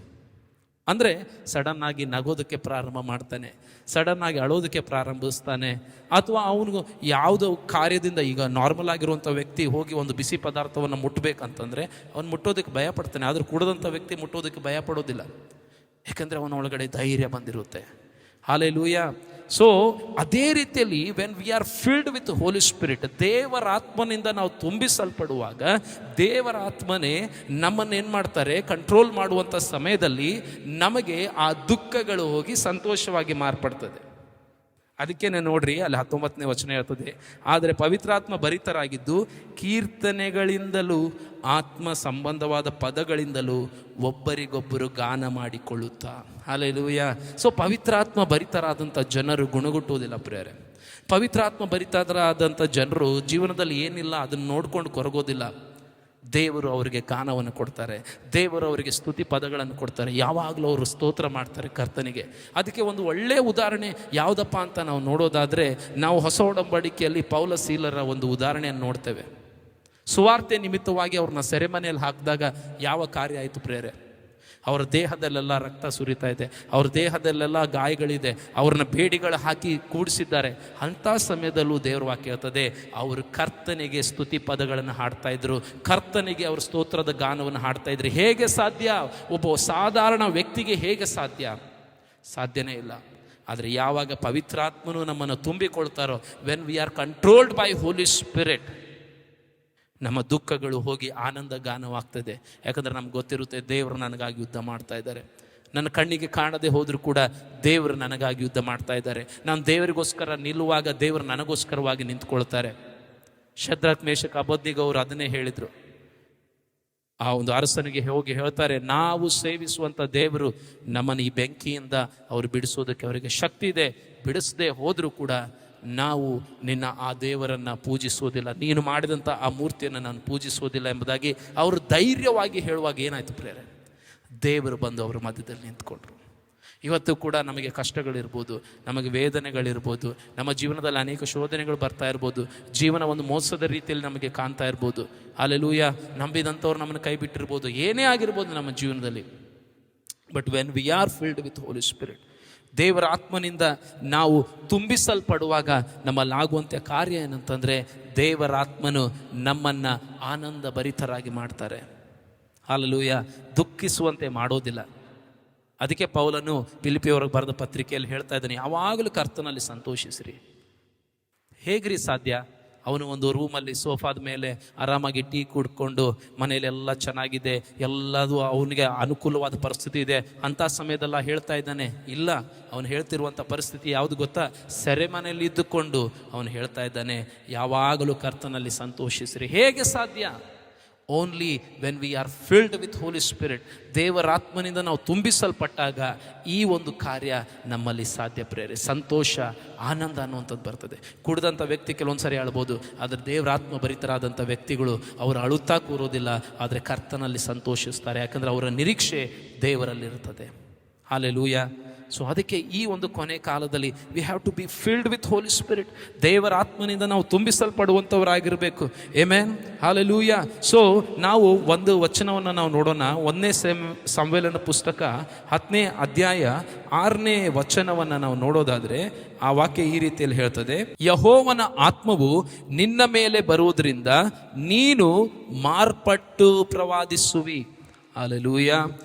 ಅಂದರೆ ಸಡನ್ನಾಗಿ ನಗೋದಕ್ಕೆ ಪ್ರಾರಂಭ ಮಾಡ್ತಾನೆ, ಸಡನ್ನಾಗಿ ಅಳೋದಕ್ಕೆ ಪ್ರಾರಂಭಿಸ್ತಾನೆ, ಅಥವಾ ಅವನಿಗೂ ಯಾವುದೋ ಕಾರ್ಯದಿಂದ, ಈಗ ನಾರ್ಮಲ್ ಆಗಿರುವಂಥ ವ್ಯಕ್ತಿ ಹೋಗಿ ಒಂದು ಬಿಸಿ ಪದಾರ್ಥವನ್ನು ಮುಟ್ಟಬೇಕಂತಂದರೆ ಅವನು ಮುಟ್ಟೋದಕ್ಕೆ ಭಯ ಪಡ್ತಾನೆ. ಆದರೂ ಕುಡಿದಂಥ ವ್ಯಕ್ತಿ ಮುಟ್ಟೋದಕ್ಕೆ ಭಯ ಪಡೋದಿಲ್ಲ, ಯಾಕಂದರೆ ಅವನ ಒಳಗಡೆ ಧೈರ್ಯ ಬಂದಿರುತ್ತೆ. ಹಲ್ಲೆಲೂಯಾ. ಸೊ ಅದೇ ರೀತಿಯಲ್ಲಿ when we are filled with Holi Spirit, ದೇವರ ಆತ್ಮನಿಂದ ನಾವು ತುಂಬಿಸಲ್ಪಡುವಾಗ ದೇವರ ಆತ್ಮನೇ ನಮ್ಮನ್ನೇನು ಮಾಡ್ತಾರೆ, ಕಂಟ್ರೋಲ್ ಮಾಡುವಂಥ ಸಮಯದಲ್ಲಿ ನಮಗೆ ಆ ದುಃಖಗಳು ಹೋಗಿ ಸಂತೋಷವಾಗಿ ಮಾರ್ಪಡ್ತದೆ. ಅದಕ್ಕೇನೆ ನೋಡ್ರಿ, ಅಲ್ಲಿ 19ನೇ ವಚನ ಹೇಳ್ತದೆ, ಆದರೆ ಪವಿತ್ರಾತ್ಮ ಭರಿತರಾಗಿದ್ದು ಕೀರ್ತನೆಗಳಿಂದಲೂ ಆತ್ಮ ಸಂಬಂಧವಾದ ಪದಗಳಿಂದಲೂ ಒಬ್ಬರಿಗೊಬ್ಬರು ಗಾನ ಮಾಡಿಕೊಳ್ಳುತ್ತಾ. ಹಲ್ಲೆಲೂಯಾ. ಸೊ ಪವಿತ್ರಾತ್ಮ ಭರಿತರಾದಂಥ ಜನರು ಗುಣಗುಟ್ಟುವುದಿಲ್ಲ ಪ್ರಿಯರೇ. ಪವಿತ್ರಾತ್ಮ ಭರಿತರಾದಂಥ ಜನರು ಜೀವನದಲ್ಲಿ ಏನಿಲ್ಲ ಅದನ್ನು ನೋಡ್ಕೊಂಡು ಕೊರಗೋದಿಲ್ಲ. ದೇವರು ಅವರಿಗೆ ಗಾನವನ್ನು ಕೊಡ್ತಾರೆ, ದೇವರು ಅವರಿಗೆ ಸ್ತುತಿ ಪದಗಳನ್ನು ಕೊಡ್ತಾರೆ, ಯಾವಾಗಲೂ ಅವರು ಸ್ತೋತ್ರ ಮಾಡ್ತಾರೆ ಕರ್ತನಿಗೆ. ಅದಕ್ಕೆ ಒಂದು ಒಳ್ಳೆಯ ಉದಾಹರಣೆ ಯಾವುದಪ್ಪ ಅಂತ ನಾವು ನೋಡೋದಾದರೆ, ನಾವು ಹೊಸ ಒಡಂಬಡಿಕೆಯಲ್ಲಿ ಪೌಲ ಸೀಲರ ಒಂದು ಉದಾಹರಣೆಯನ್ನು ನೋಡ್ತೇವೆ. ಸುವಾರ್ತೆ ನಿಮಿತ್ತವಾಗಿ ಅವ್ರನ್ನ ಸೆರೆಮನೆಯಲ್ಲಿ ಹಾಕಿದಾಗ ಯಾವ ಕಾರ್ಯ ಆಯಿತು ಪ್ರೇರೆ? ಅವರ ದೇಹದಲ್ಲೆಲ್ಲ ರಕ್ತ ಸುರಿತಾ ಇದೆ, ಅವ್ರ ದೇಹದಲ್ಲೆಲ್ಲ ಗಾಯಗಳಿದೆ, ಅವ್ರನ್ನ ಬೇಡಿಗಳು ಹಾಕಿ ಕೂಡಿಸಿದ್ದಾರೆ. ಅಂಥ ಸಮಯದಲ್ಲೂ ದೇವ್ರ ವಾಕ್ಯ ಹೇಳ್ತದೆ, ಅವರು ಕರ್ತನಿಗೆ ಸ್ತುತಿ ಪದಗಳನ್ನು ಹಾಡ್ತಾ ಇದ್ರು, ಕರ್ತನಿಗೆ ಅವರು ಸ್ತೋತ್ರದ ಗಾನವನ್ನು ಹಾಡ್ತಾ ಇದ್ರು. ಹೇಗೆ ಸಾಧ್ಯ? ಒಬ್ಬ ಸಾಧಾರಣ ವ್ಯಕ್ತಿಗೆ ಹೇಗೆ ಸಾಧ್ಯ? ಸಾಧ್ಯನೇ ಇಲ್ಲ. ಆದರೆ ಯಾವಾಗ ಪವಿತ್ರಾತ್ಮನು ನಮ್ಮನ್ನು ತುಂಬಿಕೊಳ್ತಾರೋ, when we are controlled by holy spirit, ನಮ್ಮ ದುಃಖಗಳು ಹೋಗಿ ಆನಂದ ಗಾನವಾಗ್ತದೆ. ಯಾಕಂದರೆ ನಮ್ಗೆ ಗೊತ್ತಿರುತ್ತೆ, ದೇವರು ನನಗಾಗಿ ಯುದ್ಧ ಮಾಡ್ತಾ ಇದ್ದಾರೆ. ನನ್ನ ಕಣ್ಣಿಗೆ ಕಾಣದೆ ಹೋದರೂ ಕೂಡ ದೇವರು ನನಗಾಗಿ ಯುದ್ಧ ಮಾಡ್ತಾ ಇದ್ದಾರೆ. ನಾನು ದೇವರಿಗೋಸ್ಕರ ನಿಲ್ಲುವಾಗ ದೇವರು ನನಗೋಸ್ಕರವಾಗಿ ನಿಂತ್ಕೊಳ್ತಾರೆ. ಶದ್ರಕ್ ಮೇಷಕ್ ಅಬೇದ್ನೆಗೋ ಅವರು ಅದನ್ನೇ ಹೇಳಿದರು. ಆ ಒಂದು ಅರಸನಿಗೆ ಹೋಗಿ ಹೇಳ್ತಾರೆ, ನಾವು ಸೇವಿಸುವಂಥ ದೇವರು ನಮ್ಮನ್ನು ಈ ಬೆಂಕಿಯಿಂದ ಅವರು ಬಿಡಿಸೋದಕ್ಕೆ ಅವರಿಗೆ ಶಕ್ತಿ ಇದೆ, ಬಿಡಿಸದೆ ಹೋದರೂ ಕೂಡ ನಾವು ನಿನ್ನ ಆ ದೇವರನ್ನು ಪೂಜಿಸೋದಿಲ್ಲ, ನೀನು ಮಾಡಿದಂಥ ಆ ಮೂರ್ತಿಯನ್ನು ನಾನು ಪೂಜಿಸೋದಿಲ್ಲ ಎಂಬುದಾಗಿ ಅವರು ಧೈರ್ಯವಾಗಿ ಹೇಳುವಾಗ ಏನಾಯಿತು ಪ್ರೇರೆ? ದೇವರು ಬಂದು ಅವರ ಮಧ್ಯದಲ್ಲಿ ನಿಂತ್ಕೊಂಡ್ರು. ಇವತ್ತು ಕೂಡ ನಮಗೆ ಕಷ್ಟಗಳಿರ್ಬೋದು, ನಮಗೆ ವೇದನೆಗಳಿರ್ಬೋದು, ನಮ್ಮ ಜೀವನದಲ್ಲಿ ಅನೇಕ ಶೋಧನೆಗಳು ಬರ್ತಾ ಇರ್ಬೋದು, ಜೀವನ ಒಂದು ಮೋಸದ ರೀತಿಯಲ್ಲಿ ನಮಗೆ ಕಾಣ್ತಾ ಇರ್ಬೋದು. ಹಲ್ಲೆಲೂಯಾ. ನಂಬಿದಂಥವ್ರು ನಮ್ಮನ್ನು ಕೈ ಬಿಟ್ಟಿರ್ಬೋದು, ಏನೇ ಆಗಿರ್ಬೋದು ನಮ್ಮ ಜೀವನದಲ್ಲಿ. But when we are filled with Holi Spirit, ದೇವರ ಆತ್ಮನಿಂದ ನಾವು ತುಂಬಿಸಲ್ಪಡುವಾಗ ನಮ್ಮಲ್ಲಾಗುವಂಥ ಕಾರ್ಯ ಏನಂತಂದರೆ, ದೇವರ ಆತ್ಮನು ನಮ್ಮನ್ನು ಆನಂದ ಭರಿತರಾಗಿ ಮಾಡ್ತಾರೆ. ಹಲ್ಲೆಲೂಯಾ. ದುಃಖಿಸುವಂತೆ ಮಾಡೋದಿಲ್ಲ. ಅದಕ್ಕೆ ಪೌಲನು ಫಿಲಿಪ್ಪಿಯವರಿಗೆ ಬರೆದ ಪತ್ರಿಕೆಯಲ್ಲಿ ಹೇಳ್ತಾ ಇದ್ದಾನೆ, ಯಾವಾಗಲೂ ಕರ್ತನಲ್ಲಿ ಸಂತೋಷಿಸ್ರಿ. ಹೇಗ್ರಿ ಸಾಧ್ಯ? ಅವನು ಒಂದು ರೂಮಲ್ಲಿ ಸೋಫಾದ ಮೇಲೆ ಆರಾಮಾಗಿ ಟೀ ಕುಡ್ಕೊಂಡು ಮನೆಯಲ್ಲೆಲ್ಲ ಚೆನ್ನಾಗಿದೆ, ಎಲ್ಲದೂ ಅವನಿಗೆ ಅನುಕೂಲವಾದ ಪರಿಸ್ಥಿತಿ ಇದೆ. ಅಂಥ ಸಮಯದೆಲ್ಲ ಹೇಳ್ತಾ ಇದ್ದಾನೆ? ಇಲ್ಲ. ಅವನು ಹೇಳ್ತಿರುವಂಥ ಪರಿಸ್ಥಿತಿ ಯಾವುದು ಗೊತ್ತಾ? ಸೆರೆಮನೆಯಲ್ಲಿ ಇದ್ದುಕೊಂಡು ಅವನು ಹೇಳ್ತಾ ಇದ್ದಾನೆ, ಯಾವಾಗಲೂ ಕರ್ತನಲ್ಲಿ ಸಂತೋಷಿಸ್ರಿ. ಹೇಗೆ ಸಾಧ್ಯ? Only when we are filled with Holi Spirit, ದೇವರ ಆತ್ಮನಿಂದ ನಾವು ತುಂಬಿಸಲ್ಪಟ್ಟಾಗ ಈ ಒಂದು ಕಾರ್ಯ ನಮ್ಮಲ್ಲಿ ಸಾಧ್ಯ ಪ್ರೇರೆ. ಸಂತೋಷ, ಆನಂದ ಅನ್ನುವಂಥದ್ದು ಬರ್ತದೆ. ಕುಡಿದಂಥ ವ್ಯಕ್ತಿ ಕೆಲವೊಂದು ಸರಿ ಅಳ್ಬೋದು, ಆದರೆ ದೇವರ ಆತ್ಮ ಭರಿತರಾದಂಥ ವ್ಯಕ್ತಿಗಳು ಅವರು ಅಳುತ್ತಾ ಕೂರೋದಿಲ್ಲ, ಆದರೆ ಕರ್ತನಲ್ಲಿ ಸಂತೋಷಿಸ್ತಾರೆ. ಯಾಕಂದರೆ ಅವರ ನಿರೀಕ್ಷೆ ದೇವರಲ್ಲಿರ್ತದೆ. ಹಲ್ಲೆಲೂಯಾ. ಸೊ ಅದಕ್ಕೆ ಈ ಒಂದು ಕೊನೆ ಕಾಲದಲ್ಲಿ we have to be filled with Holi Spirit. ದೇವರ ಆತ್ಮನಿಂದ ನಾವು ತುಂಬಿಸಲ್ಪಡುವಂಥವರಾಗಿರಬೇಕು. ಆಮೆನ್. ಹಲ್ಲೆಲೂಯಾ. ಸೊ ನಾವು ಒಂದು ವಚನವನ್ನು ನಾವು ನೋಡೋಣ. 1ನೇ ಸಂವೇಲನ ಪುಸ್ತಕ 10ನೇ ಅಧ್ಯಾಯ 6ನೇ ವಚನವನ್ನು ನಾವು ನೋಡೋದಾದರೆ ಆ ವಾಕ್ಯ ಈ ರೀತಿಯಲ್ಲಿ ಹೇಳ್ತದೆ, ಯೆಹೋವನ ಆತ್ಮವು ನಿನ್ನ ಮೇಲೆ ಬರುವುದರಿಂದ ನೀನು ಮಾರ್ಪಟ್ಟು ಪ್ರವಾದಿಸುವಿ. ಹಲ್ಲೆಲೂಯಾ.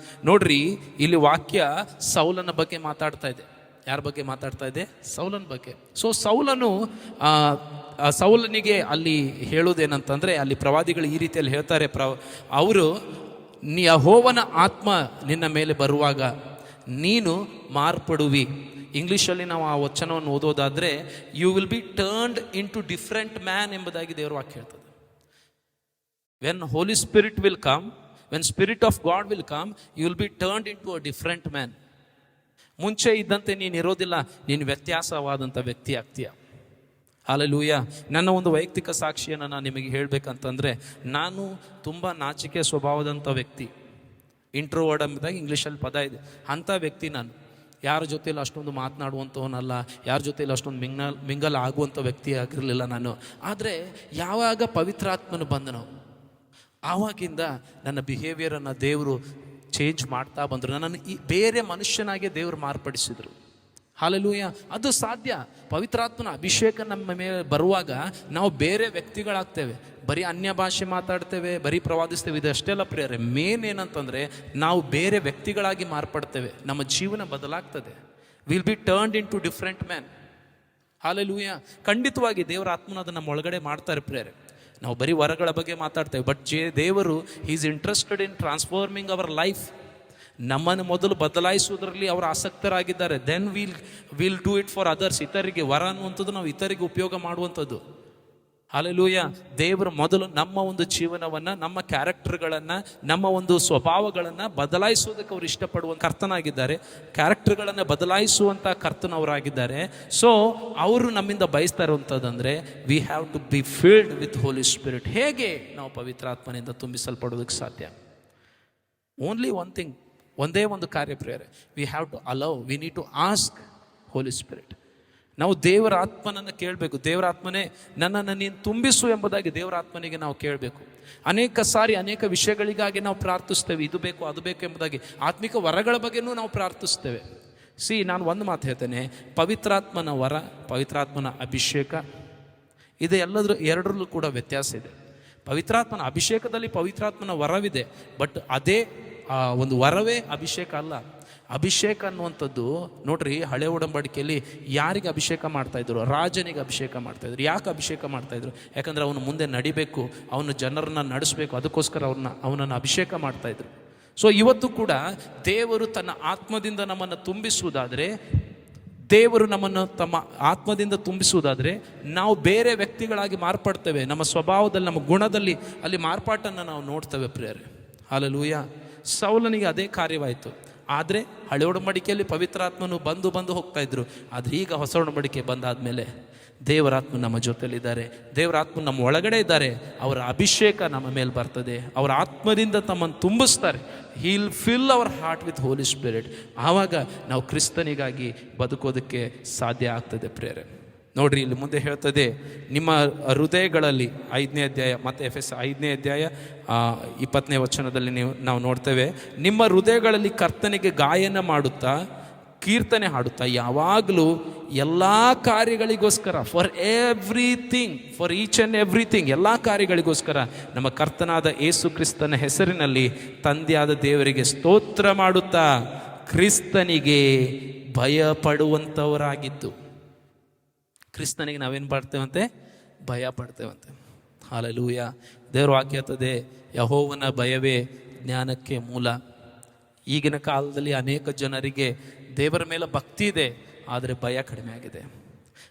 ನೋಡ್ರಿ, ಇಲ್ಲಿ ವಾಕ್ಯ ಸೌಲನ ಬಗ್ಗೆ ಮಾತಾಡ್ತಾ ಇದೆ. ಯಾರ ಬಗ್ಗೆ ಮಾತಾಡ್ತಾ ಇದೆ? ಸೌಲನ ಬಗ್ಗೆ. ಸೊ ಸೌಲನಿಗೆ ಅಲ್ಲಿ ಹೇಳೋದೇನಂತಂದರೆ, ಅಲ್ಲಿ ಪ್ರವಾದಿಗಳು ಈ ರೀತಿಯಲ್ಲಿ ಹೇಳ್ತಾರೆ, ಅವರು ಯೆಹೋವನ ಆತ್ಮ ನಿನ್ನ ಮೇಲೆ ಬರುವಾಗ ನೀನು ಮಾರ್ಪಡುವಿ. ಇಂಗ್ಲೀಷಲ್ಲಿ ನಾವು ಆ ವಚನವನ್ನು ಓದೋದಾದರೆ, you will be turned into different man ಎಂಬುದಾಗಿ ದೇವರು ವಾಕ್ಯ ಹೇಳ್ತದೆ. When holy spirit will come, when spirit of God will come, you will be turned into a different man. ಮುಂಚೆ ಇದ್ದಂತೆ ನೀನು ಇರೋದಿಲ್ಲ, ನೀನು ವ್ಯತ್ಯಾಸವಾದಂಥ ವ್ಯಕ್ತಿ ಆಗ್ತೀಯ. ಹಲ್ಲೆಲೂಯಾ. ನನ್ನ ಒಂದು ವೈಯಕ್ತಿಕ ಸಾಕ್ಷಿಯನ್ನು ನಾನು ನಿಮಗೆ ಹೇಳಬೇಕಂತಂದರೆ, ನಾನು ತುಂಬ ನಾಚಿಕೆ ಸ್ವಭಾವದಂಥ ವ್ಯಕ್ತಿ. ಇಂಟ್ರೋವರ್ಡ್ ಎಂಬುದಾಗಿ ಇಂಗ್ಲೀಷಲ್ಲಿ ಪದ ಇದೆ. ಅಂಥ ವ್ಯಕ್ತಿ ನಾನು. ಯಾರ ಜೊತೆಯಲ್ಲಿ ಅಷ್ಟೊಂದು ಮಾತನಾಡುವಂಥವನಲ್ಲ, ಯಾರ ಜೊತೆಯಲ್ಲಿ ಅಷ್ಟೊಂದು ಮಿಂಗಲ್ ಆಗುವಂಥ ವ್ಯಕ್ತಿ ಆಗಿರಲಿಲ್ಲ ನಾನು. ಆದರೆ ಯಾವಾಗ ಪವಿತ್ರಾತ್ಮನು ಬಂದನೋ ಆವಾಗಿಂದ ನನ್ನ ಬಿಹೇವಿಯರನ್ನು ದೇವರು ಚೇಂಜ್ ಮಾಡ್ತಾ ಬಂದರು. ನನ್ನನ್ನು ಈ ಬೇರೆ ಮನುಷ್ಯನಾಗೆ ದೇವರು ಮಾರ್ಪಡಿಸಿದರು. ಹಾಲೆಲೂಯ. ಅದು ಸಾಧ್ಯ. ಪವಿತ್ರಾತ್ಮನ ಅಭಿಷೇಕ ನಮ್ಮ ಮೇಲೆ ಬರುವಾಗ ನಾವು ಬೇರೆ ವ್ಯಕ್ತಿಗಳಾಗ್ತೇವೆ. ಬರೀ ಅನ್ಯ ಭಾಷೆ ಮಾತಾಡ್ತೇವೆ, ಬರೀ ಪ್ರವಾದಿಸ್ತೇವೆ, ಇದಷ್ಟೆಲ್ಲ ಪ್ರಿಯರೇ. ಮೇನ್ ಏನಂತಂದರೆ ನಾವು ಬೇರೆ ವ್ಯಕ್ತಿಗಳಾಗಿ ಮಾರ್ಪಡ್ತೇವೆ. ನಮ್ಮ ಜೀವನ ಬದಲಾಗ್ತದೆ. Will be turned into different man. Hallelujah. ಖಂಡಿತವಾಗಿ ದೇವರ ಆತ್ಮನ ಅದನ್ನು ನಮ್ಮ ಒಳಗಡೆ ಮಾಡ್ತಾರೆ ಪ್ರಿಯರೇ. ನಾವು ಬರೀ ವರಗಳ ಬಗ್ಗೆ ಮಾತಾಡ್ತೇವೆ, ಬಟ್ ದೇವರು is interested in transforming our life. ನಮ್ಮನ್ನು ಮೊದಲು ಬದಲಾಯಿಸುವುದರಲ್ಲಿ ಅವರು ಆಸಕ್ತರಾಗಿದ್ದಾರೆ. Then will do it for others. ಇತರಿಗೆ ವರ ಅನ್ನುವಂಥದ್ದು ನಾವು ಇತರಿಗೆ ಉಪಯೋಗ ಮಾಡುವಂಥದ್ದು. ಹಾಲೆಲೂಯ. ದೇವರು ಮೊದಲು ನಮ್ಮ ಒಂದು ಜೀವನವನ್ನು, ನಮ್ಮ ಕ್ಯಾರೆಕ್ಟರ್ಗಳನ್ನು, ನಮ್ಮ ಒಂದು ಸ್ವಭಾವಗಳನ್ನು ಬದಲಾಯಿಸೋದಕ್ಕೆ ಅವರು ಇಷ್ಟಪಡುವ ಕರ್ತನಾಗಿದ್ದಾರೆ. ಕ್ಯಾರೆಕ್ಟರ್ಗಳನ್ನು ಬದಲಾಯಿಸುವಂಥ ಕರ್ತನವರಾಗಿದ್ದಾರೆ. ಸೊ ಅವರು ನಮ್ಮಿಂದ ಬಯಸ್ತಾ ಇರುವಂಥದ್ದಂದರೆ we have to be filled with Holi spirit. ಹೇಗೆ ನಾವು ಪವಿತ್ರಾತ್ಮನಿಂದ ತುಂಬಿಸಲ್ಪಡೋದಕ್ಕೆ ಸಾಧ್ಯ? ಓನ್ಲಿ ಒನ್ ಥಿಂಗ್, ಒಂದೇ ಒಂದು ಕಾರ್ಯ ಪ್ರಿಯರೇ. We have to allow, we need to ask Holy Spirit. ನಾವು ದೇವರ ಆತ್ಮನನ್ನು ಕೇಳಬೇಕು. ದೇವರ ಆತ್ಮನೇ ನನ್ನನ್ನು ನೀನು ತುಂಬಿಸು ಎಂಬುದಾಗಿ ದೇವರ ಆತ್ಮನಿಗೆ ನಾವು ಕೇಳಬೇಕು. ಅನೇಕ ಸಾರಿ ಅನೇಕ ವಿಷಯಗಳಿಗಾಗಿ ನಾವು ಪ್ರಾರ್ಥಿಸ್ತೇವೆ, ಇದು ಬೇಕು ಅದು ಬೇಕು ಎಂಬುದಾಗಿ. ಆತ್ಮಿಕ ವರಗಳ ಬಗ್ಗೆನೂ ನಾವು ಪ್ರಾರ್ಥಿಸ್ತೇವೆ. ನಾನು ಒಂದು ಮಾತು ಹೇಳ್ತೇನೆ, ಪವಿತ್ರಾತ್ಮನ ವರ, ಪವಿತ್ರಾತ್ಮನ ಅಭಿಷೇಕ, ಇದು ಎರಡರಲ್ಲೂ ಕೂಡ ವ್ಯತ್ಯಾಸ ಇದೆ. ಪವಿತ್ರಾತ್ಮನ ಅಭಿಷೇಕದಲ್ಲಿ ಪವಿತ್ರಾತ್ಮನ ವರವಿದೆ, ಬಟ್ ಅದೇ ಒಂದು ವರವೇ ಅಭಿಷೇಕ ಅಲ್ಲ. ಅಭಿಷೇಕ ಅನ್ನುವಂಥದ್ದು ನೋಡ್ರಿ, ಹಳೆ ಒಡಂಬಡಿಕೆಯಲ್ಲಿ ಯಾರಿಗೆ ಅಭಿಷೇಕ ಮಾಡ್ತಾಯಿದ್ರು? ರಾಜನಿಗೆ ಅಭಿಷೇಕ ಮಾಡ್ತಾಯಿದ್ರು. ಯಾಕೆ ಅಭಿಷೇಕ ಮಾಡ್ತಾಯಿದ್ರು? ಯಾಕಂದರೆ ಅವನು ಮುಂದೆ ನಡಿಬೇಕು, ಅವನು ಜನರನ್ನ ನಡೆಸಬೇಕು, ಅದಕ್ಕೋಸ್ಕರ ಅವನನ್ನು ಅಭಿಷೇಕ ಮಾಡ್ತಾಯಿದ್ರು. ಸೊ ಇವತ್ತು ಕೂಡ ದೇವರು ತನ್ನ ಆತ್ಮದಿಂದ ನಮ್ಮನ್ನು ತುಂಬಿಸುವುದಾದರೆ, ದೇವರು ನಮ್ಮನ್ನು ತಮ್ಮ ಆತ್ಮದಿಂದ ತುಂಬಿಸುವುದಾದರೆ ನಾವು ಬೇರೆ ವ್ಯಕ್ತಿಗಳಾಗಿ ಮಾರ್ಪಡ್ತೇವೆ. ನಮ್ಮ ಸ್ವಭಾವದಲ್ಲಿ, ನಮ್ಮ ಗುಣದಲ್ಲಿ ಅಲ್ಲಿ ಮಾರ್ಪಾಟನ್ನು ನಾವು ನೋಡ್ತೇವೆ ಪ್ರಿಯರೇ. ಹಾಲೆಲೂಯ. ಸೌಲನಿಗೆ ಅದೇ ಕಾರ್ಯವಾಯಿತು. ಆದರೆ ಹಳೆ ಒಡಂಬಡಿಕೆಯಲ್ಲಿ ಪವಿತ್ರಾತ್ಮನು ಬಂದು ಹೋಗ್ತಾ ಇದ್ರು. ಆದರೆ ಈಗ ಹೊಸ ಒಡಂಬಡಿಕೆ ಬಂದಾದಮೇಲೆ ದೇವರಾತ್ಮ ನಮ್ಮ ಜೊತೆಲಿದ್ದಾರೆ, ದೇವರಾತ್ಮ ನಮ್ಮ ಒಳಗಡೆ ಇದ್ದಾರೆ. ಅವರ ಅಭಿಷೇಕ ನಮ್ಮ ಮೇಲೆ ಬರ್ತದೆ. ಅವರ ಆತ್ಮದಿಂದ ತಮ್ಮನ್ನು ತುಂಬಿಸ್ತಾರೆ. He'll fill our heart with Holi spirit. ಆವಾಗ ನಾವು ಕ್ರಿಸ್ತನಿಗಾಗಿ ಬದುಕೋದಕ್ಕೆ ಸಾಧ್ಯ ಆಗ್ತದೆ ಪ್ರಿಯರೇ. ನೋಡ್ರಿ, ಇಲ್ಲಿ ಮುಂದೆ ಹೇಳ್ತದೆ, ನಿಮ್ಮ ಹೃದಯಗಳಲ್ಲಿ 5ನೇ ಅಧ್ಯಾಯ, ಮತ್ತು ಎಫೆಸ 5ನೇ ಅಧ್ಯಾಯ 20ನೇ ವಚನದಲ್ಲಿ ನಾವು ನೋಡ್ತೇವೆ, ನಿಮ್ಮ ಹೃದಯಗಳಲ್ಲಿ ಕರ್ತನಿಗೆ ಗಾಯನ ಮಾಡುತ್ತಾ, ಕೀರ್ತನೆ ಹಾಡುತ್ತಾ, ಯಾವಾಗಲೂ ಎಲ್ಲ ಕಾರ್ಯಗಳಿಗೋಸ್ಕರ, for everything, for each and everything, ಎಲ್ಲ ಕಾರ್ಯಗಳಿಗೋಸ್ಕರ ನಮ್ಮ ಕರ್ತನಾದ ಯೇಸು ಕ್ರಿಸ್ತನ ಹೆಸರಿನಲ್ಲಿ ತಂದೆಯಾದ ದೇವರಿಗೆ ಸ್ತೋತ್ರ ಮಾಡುತ್ತಾ ಕ್ರಿಸ್ತನಿಗೆ ಭಯಪಡುವಂಥವರಾಗಿದ್ದು. ಕ್ರಿಸ್ತನಿಗೆ ನಾವೇನು ಮಾಡ್ತೇವಂತೆ? ಭಯ ಪಡ್ತೇವಂತೆ. ಹಾಲೆಲೂಯ. ದೇವರು ವಾಕ್ಯ ಹೇಳ್ತದೆ, ಯೆಹೋವನ ಭಯವೇ ಜ್ಞಾನಕ್ಕೆ ಮೂಲ. ಈಗಿನ ಕಾಲದಲ್ಲಿ ಅನೇಕ ಜನರಿಗೆ ದೇವರ ಮೇಲೆ ಭಕ್ತಿ ಇದೆ, ಆದರೆ ಭಯ ಕಡಿಮೆ ಆಗಿದೆ.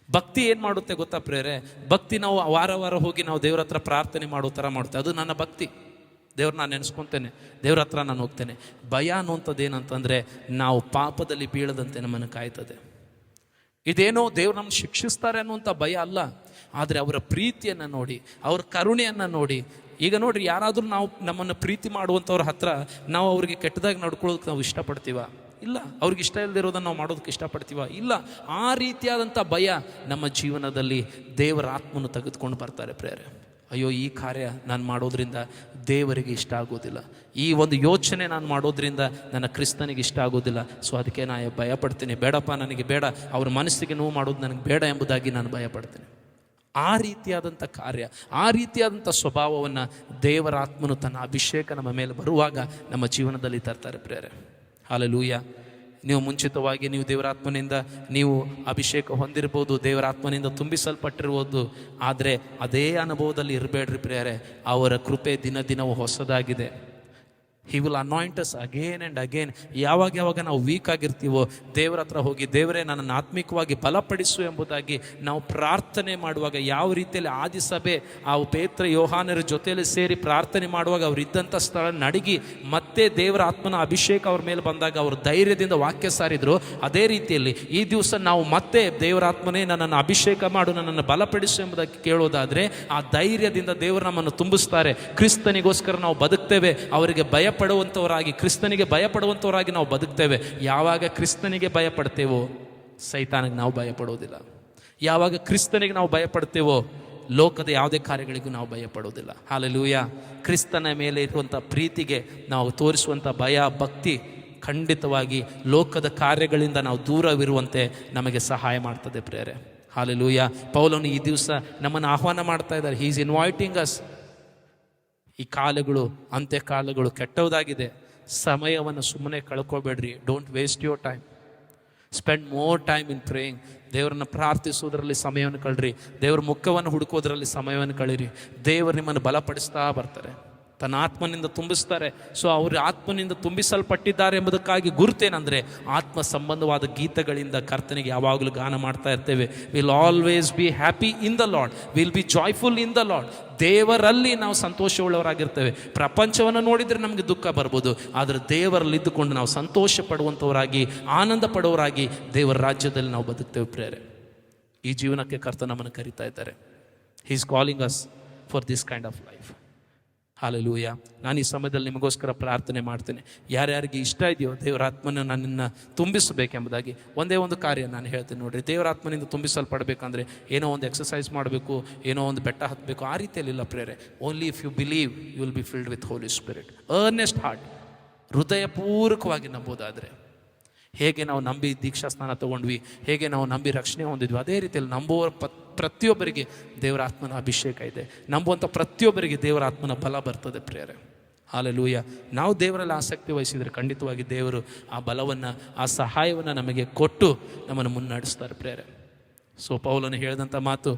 ಭಕ್ತಿ ಏನು ಮಾಡುತ್ತೆ ಗೊತ್ತಾ ಪ್ರಿಯರೇ? ಭಕ್ತಿ ನಾವು ವಾರ ಹೋಗಿ ನಾವು ದೇವ್ರ ಹತ್ರ ಪ್ರಾರ್ಥನೆ ಮಾಡೋ ಥರ ಮಾಡ್ತೇವೆ, ಅದು ನನ್ನ ಭಕ್ತಿ. ದೇವ್ರು ನಾನು ನೆನೆಸ್ಕೊತೇನೆ, ದೇವ್ರ ಹತ್ರ ನಾನು ಹೋಗ್ತೇನೆ. ಭಯ ಅನ್ನುವಂಥದ್ದು ಏನಂತಂದರೆ ನಾವು ಪಾಪದಲ್ಲಿ ಬೀಳದಂತೆ ನಮ್ಮನ್ನು ಕಾಯ್ತದೆ. ಇದೇನೋ ದೇವ್ರು ನಮ್ಮನ್ನು ಶಿಕ್ಷಿಸ್ತಾರೆ ಅನ್ನುವಂಥ ಭಯ ಅಲ್ಲ, ಆದರೆ ಅವರ ಪ್ರೀತಿಯನ್ನು ನೋಡಿ, ಅವ್ರ ಕರುಣೆಯನ್ನು ನೋಡಿ. ಈಗ ನೋಡ್ರಿ, ಯಾರಾದರೂ ನಮ್ಮನ್ನು ಪ್ರೀತಿ ಮಾಡುವಂಥವ್ರ ಹತ್ರ ನಾವು ಅವ್ರಿಗೆ ಕೆಟ್ಟದಾಗಿ ನಡ್ಕೊಳ್ಳೋದಕ್ಕೆ ನಾವು ಇಷ್ಟಪಡ್ತೀವ? ಇಲ್ಲ. ಅವ್ರಿಗೆ ಇಷ್ಟ ಇಲ್ಲದಿರೋದನ್ನು ನಾವು ಮಾಡೋದಕ್ಕೆ ಇಷ್ಟಪಡ್ತೀವ? ಇಲ್ಲ. ಆ ರೀತಿಯಾದಂಥ ಭಯ ನಮ್ಮ ಜೀವನದಲ್ಲಿ ದೇವರ ಆತ್ಮನು ತೆಗೆದುಕೊಂಡು ಬರ್ತಾರೆ ಪ್ರೇರೆ. ಅಯ್ಯೋ, ಈ ಕಾರ್ಯ ನಾನು ಮಾಡೋದ್ರಿಂದ ದೇವರಿಗೆ ಇಷ್ಟ ಆಗೋದಿಲ್ಲ, ಈ ಒಂದು ಯೋಚನೆ ನಾನು ಮಾಡೋದ್ರಿಂದ ನನ್ನ ಕ್ರಿಸ್ತನಿಗೆ ಇಷ್ಟ ಆಗೋದಿಲ್ಲ, ಸೊ ಅದಕ್ಕೆ ನಾನು ಭಯಪಡ್ತೀನಿ. ಬೇಡಪ್ಪ, ನನಗೆ ಬೇಡ, ಅವ್ರ ಮನಸ್ಸಿಗೆ ನೋವು ಮಾಡೋದು ನನಗೆ ಬೇಡ ಎಂಬುದಾಗಿ ನಾನು ಭಯಪಡ್ತೀನಿ. ಆ ರೀತಿಯಾದಂಥ ಕಾರ್ಯ, ಆ ರೀತಿಯಾದಂಥ ಸ್ವಭಾವವನ್ನು ದೇವರ ಆತ್ಮನು ತನ್ನ ಅಭಿಷೇಕ ನಮ್ಮ ಮೇಲೆ ಬರುವಾಗ ನಮ್ಮ ಜೀವನದಲ್ಲಿ ತರ್ತಾರೆ ಪ್ರೇರೆ. ಹಾಲೆಲೂಯ. ನೀವು ಮುಂಚಿತವಾಗಿ ನೀವು ದೇವರಾತ್ಮನಿಂದ ನೀವು ಅಭಿಷೇಕ ಹೊಂದಿರ್ಬೋದು, ದೇವರಾತ್ಮನಿಂದ ತುಂಬಿಸಲ್ಪಟ್ಟಿರ್ಬೋದು, ಆದರೆ ಅದೇ ಅನುಭವದಲ್ಲಿ ಇರಬೇಡ್ರಿ ಪ್ರಿಯರೇ. ಅವರ ಕೃಪೆ ದಿನವೂ ಹೊಸದಾಗಿದೆ. He will anoint us again and again. ಯಾವಾಗ ನಾವು ವೀಕ್ ಆಗಿರ್ತೀವೋ ದೇವರ ಹತ್ರ ಹೋಗಿ, ದೇವರೇ ನನ್ನನ್ನು ಆತ್ಮಿಕವಾಗಿ ಬಲಪಡಿಸು ಎಂಬುದಾಗಿ ನಾವು ಪ್ರಾರ್ಥನೆ ಮಾಡುವಾಗ, ಯಾವ ರೀತಿಯಲ್ಲಿ ಆದಿಸಭೆ ಆ ಪೇತ್ರ ಯೋಹಾನರ ಜೊತೆಯಲ್ಲಿ ಸೇರಿ ಪ್ರಾರ್ಥನೆ ಮಾಡುವಾಗ ಅವರು ಇದ್ದಂಥ ಸ್ಥಳ ನಡಗಿ, ಮತ್ತೆ ದೇವರ ಆತ್ಮನ ಅಭಿಷೇಕ ಅವ್ರ ಮೇಲೆ ಬಂದಾಗ ಅವರು ಧೈರ್ಯದಿಂದ ವಾಕ್ಯ ಸಾರಿದ್ರು. ಅದೇ ರೀತಿಯಲ್ಲಿ ಈ ದಿವಸ ನಾವು ಮತ್ತೆ ದೇವರ ಆತ್ಮನೇ ನನ್ನನ್ನು ಅಭಿಷೇಕ ಮಾಡು, ನನ್ನನ್ನು ಬಲಪಡಿಸು ಎಂಬುದಾಗಿ ಕೇಳೋದಾದರೆ ಆ ಧೈರ್ಯದಿಂದ ದೇವರು ನಮ್ಮನ್ನು ತುಂಬಿಸ್ತಾರೆ. ಕ್ರಿಸ್ತನಿಗೋಸ್ಕರ ನಾವು ಬದುಕ್ತೇವೆ. ಅವರಿಗೆ ಭಯ ಭಯಪಡುವಂಥವರಾಗಿ, ಕ್ರಿಸ್ತನಿಗೆ ಭಯಪಡುವಂಥವರಾಗಿ ನಾವು ಬದುಕ್ತೇವೆ. ಯಾವಾಗ ಕ್ರಿಸ್ತನಿಗೆ ಭಯಪಡ್ತೇವೋ ಸೈತಾನಿಗೆ ನಾವು ಭಯಪಡೋದಿಲ್ಲ. ಯಾವಾಗ ಕ್ರಿಸ್ತನಿಗೆ ನಾವು ಭಯಪಡ್ತೇವೋ ಲೋಕದ ಯಾವುದೇ ಕಾರ್ಯಗಳಿಗೂ ನಾವು ಭಯಪಡೋದಿಲ್ಲ. ಹಲ್ಲೆಲೂಯಾ. ಕ್ರಿಸ್ತನ ಮೇಲೆ ಇರುವಂಥ ಪ್ರೀತಿಗೆ ನಾವು ತೋರಿಸುವಂಥ ಭಯ, ಭಕ್ತಿ ಖಂಡಿತವಾಗಿ ಲೋಕದ ಕಾರ್ಯಗಳಿಂದ ನಾವು ದೂರವಿರುವಂತೆ ನಮಗೆ ಸಹಾಯ ಮಾಡ್ತದೆ ಪ್ರಿಯರೇ. ಹಲ್ಲೆಲೂಯಾ. ಪೌಲನು ಈ ದಿವಸ ನಮ್ಮನ್ನು ಆಹ್ವಾನ ಮಾಡ್ತಾ ಇದ್ದಾರೆ. He is inviting us. ಈ ಕಾಲಗಳು, ಅಂತ್ಯಕಾಲಗಳು ಕೆಟ್ಟದಾಗಿದೆ. ಸಮಯವನ್ನು ಸುಮ್ಮನೆ ಕಳ್ಕೊಬೇಡ್ರಿ. Don't waste your time. Spend more time in praying. ದೇವರನ್ನು ಪ್ರಾರ್ಥಿಸೋದ್ರಲ್ಲಿ ಸಮಯವನ್ನು ಕಳ್ರಿ. ದೇವರ ಮುಖವನ್ನು ಹುಡುಕೋದ್ರಲ್ಲಿ ಸಮಯವನ್ನು ಕಳೀರಿ. ದೇವರು ನಿಮ್ಮನ್ನು ಬಲಪಡಿಸ್ತಾ ಬರ್ತಾರೆ, ತನ್ನ ಆತ್ಮನಿಂದ ತುಂಬಿಸ್ತಾರೆ. ಸೊ ಅವರು ಆತ್ಮನಿಂದ ತುಂಬಿಸಲ್ಪಟ್ಟಿದ್ದಾರೆ ಎಂಬುದಕ್ಕಾಗಿ ಗುರುತೇನೆಂದರೆ ಆತ್ಮ ಸಂಬಂಧವಾದ ಗೀತಗಳಿಂದ ಕರ್ತನಿಗೆ ಯಾವಾಗಲೂ ಗಾನ ಮಾಡ್ತಾ ಇರ್ತೇವೆ. Will always be happy in the lord, will be joyful in the lord. ದೇವರಲ್ಲಿ ನಾವು ಸಂತೋಷವುಳ್ಳವರಾಗಿರ್ತೇವೆ. ಪ್ರಪಂಚವನ್ನು ನೋಡಿದರೆ ನಮಗೆ ದುಃಖ ಬರ್ಬೋದು, ಆದರೆ ದೇವರಲ್ಲಿ ಇದ್ದುಕೊಂಡು ನಾವು ಸಂತೋಷ ಪಡುವಂಥವರಾಗಿ, ಆನಂದ ಪಡುವವರಾಗಿ ದೇವರ ರಾಜ್ಯದಲ್ಲಿ ನಾವು ಬದುಕ್ತೇವೆ ಪ್ರೇರೆ. ಈ ಜೀವನಕ್ಕೆ ಕರ್ತ ನಮ್ಮನ್ನು ಕರೀತಾ ಇದ್ದಾರೆ. He is calling us for this kind of life. Hallelujah. ನಾನು ಈ ಸಮಯದಲ್ಲಿ ನಿಮಗೋಸ್ಕರ ಪ್ರಾರ್ಥನೆ ಮಾಡ್ತೇನೆ. ಯಾರ್ಯಾರಿಗೆ ಇಷ್ಟ ಇದೆಯೋ ದೇವರ ಆತ್ಮನ ನನ್ನನ್ನು ತುಂಬಿಸಬೇಕೆಂಬುದಾಗಿ ಒಂದೇ ಒಂದು ಕಾರ್ಯ ನಾನು ಹೇಳ್ತೇನೆ ನೋಡ್ರಿ. ದೇವರ ಆತ್ಮನಿಂದ ತುಂಬಿಸಲ್ಪಡಬೇಕಂದ್ರೆ ಏನೋ ಒಂದು ಎಕ್ಸಸೈಸ್ ಮಾಡಬೇಕು, ಏನೋ ಒಂದು ಬೆಟ್ಟ ಹತ್ತಬೇಕು, ಆ ರೀತಿಯಲ್ಲಿಲ್ಲ ಪ್ರೇರೆ. Only if you believe you will be filled with Holi spirit. Earnest heart, ಹೃದಯಪೂರ್ವಕವಾಗಿ ನಂಬೋದಾದರೆ, ಹೇಗೆ ನಾವು ನಂಬಿ ದೀಕ್ಷಾ ಸ್ನಾನ ತಗೊಂಡ್ವಿ, ಹೇಗೆ ನಾವು ನಂಬಿ ರಕ್ಷಣೆ ಹೊಂದಿದ್ವಿ, ಅದೇ ರೀತಿಯಲ್ಲಿ ನಂಬುವ ಪ್ರತಿಯೊಬ್ಬರಿಗೆ ದೇವರ ಆತ್ಮನ ಅಭಿಷೇಕ ಇದೆ. ನಂಬುವಂಥ ಪ್ರತಿಯೊಬ್ಬರಿಗೆ ದೇವರ ಆತ್ಮನ ಬಲ ಬರ್ತದೆ ಪ್ರಿಯರೇ. ಹಲ್ಲೆಲೂಯಾ. ನಾವು ದೇವರಲ್ಲಿ ಆಸಕ್ತಿ ವಹಿಸಿದರೆ ಖಂಡಿತವಾಗಿ ದೇವರು ಆ ಬಲವನ್ನು, ಆ ಸಹಾಯವನ್ನು ನಮಗೆ ಕೊಟ್ಟು ನಮ್ಮನ್ನು ಮುನ್ನಡೆಸ್ತಾರೆ ಪ್ರಿಯರೇ. ಸೊ ಪೌಲನು ಹೇಳಿದಂಥ ಮಾತು,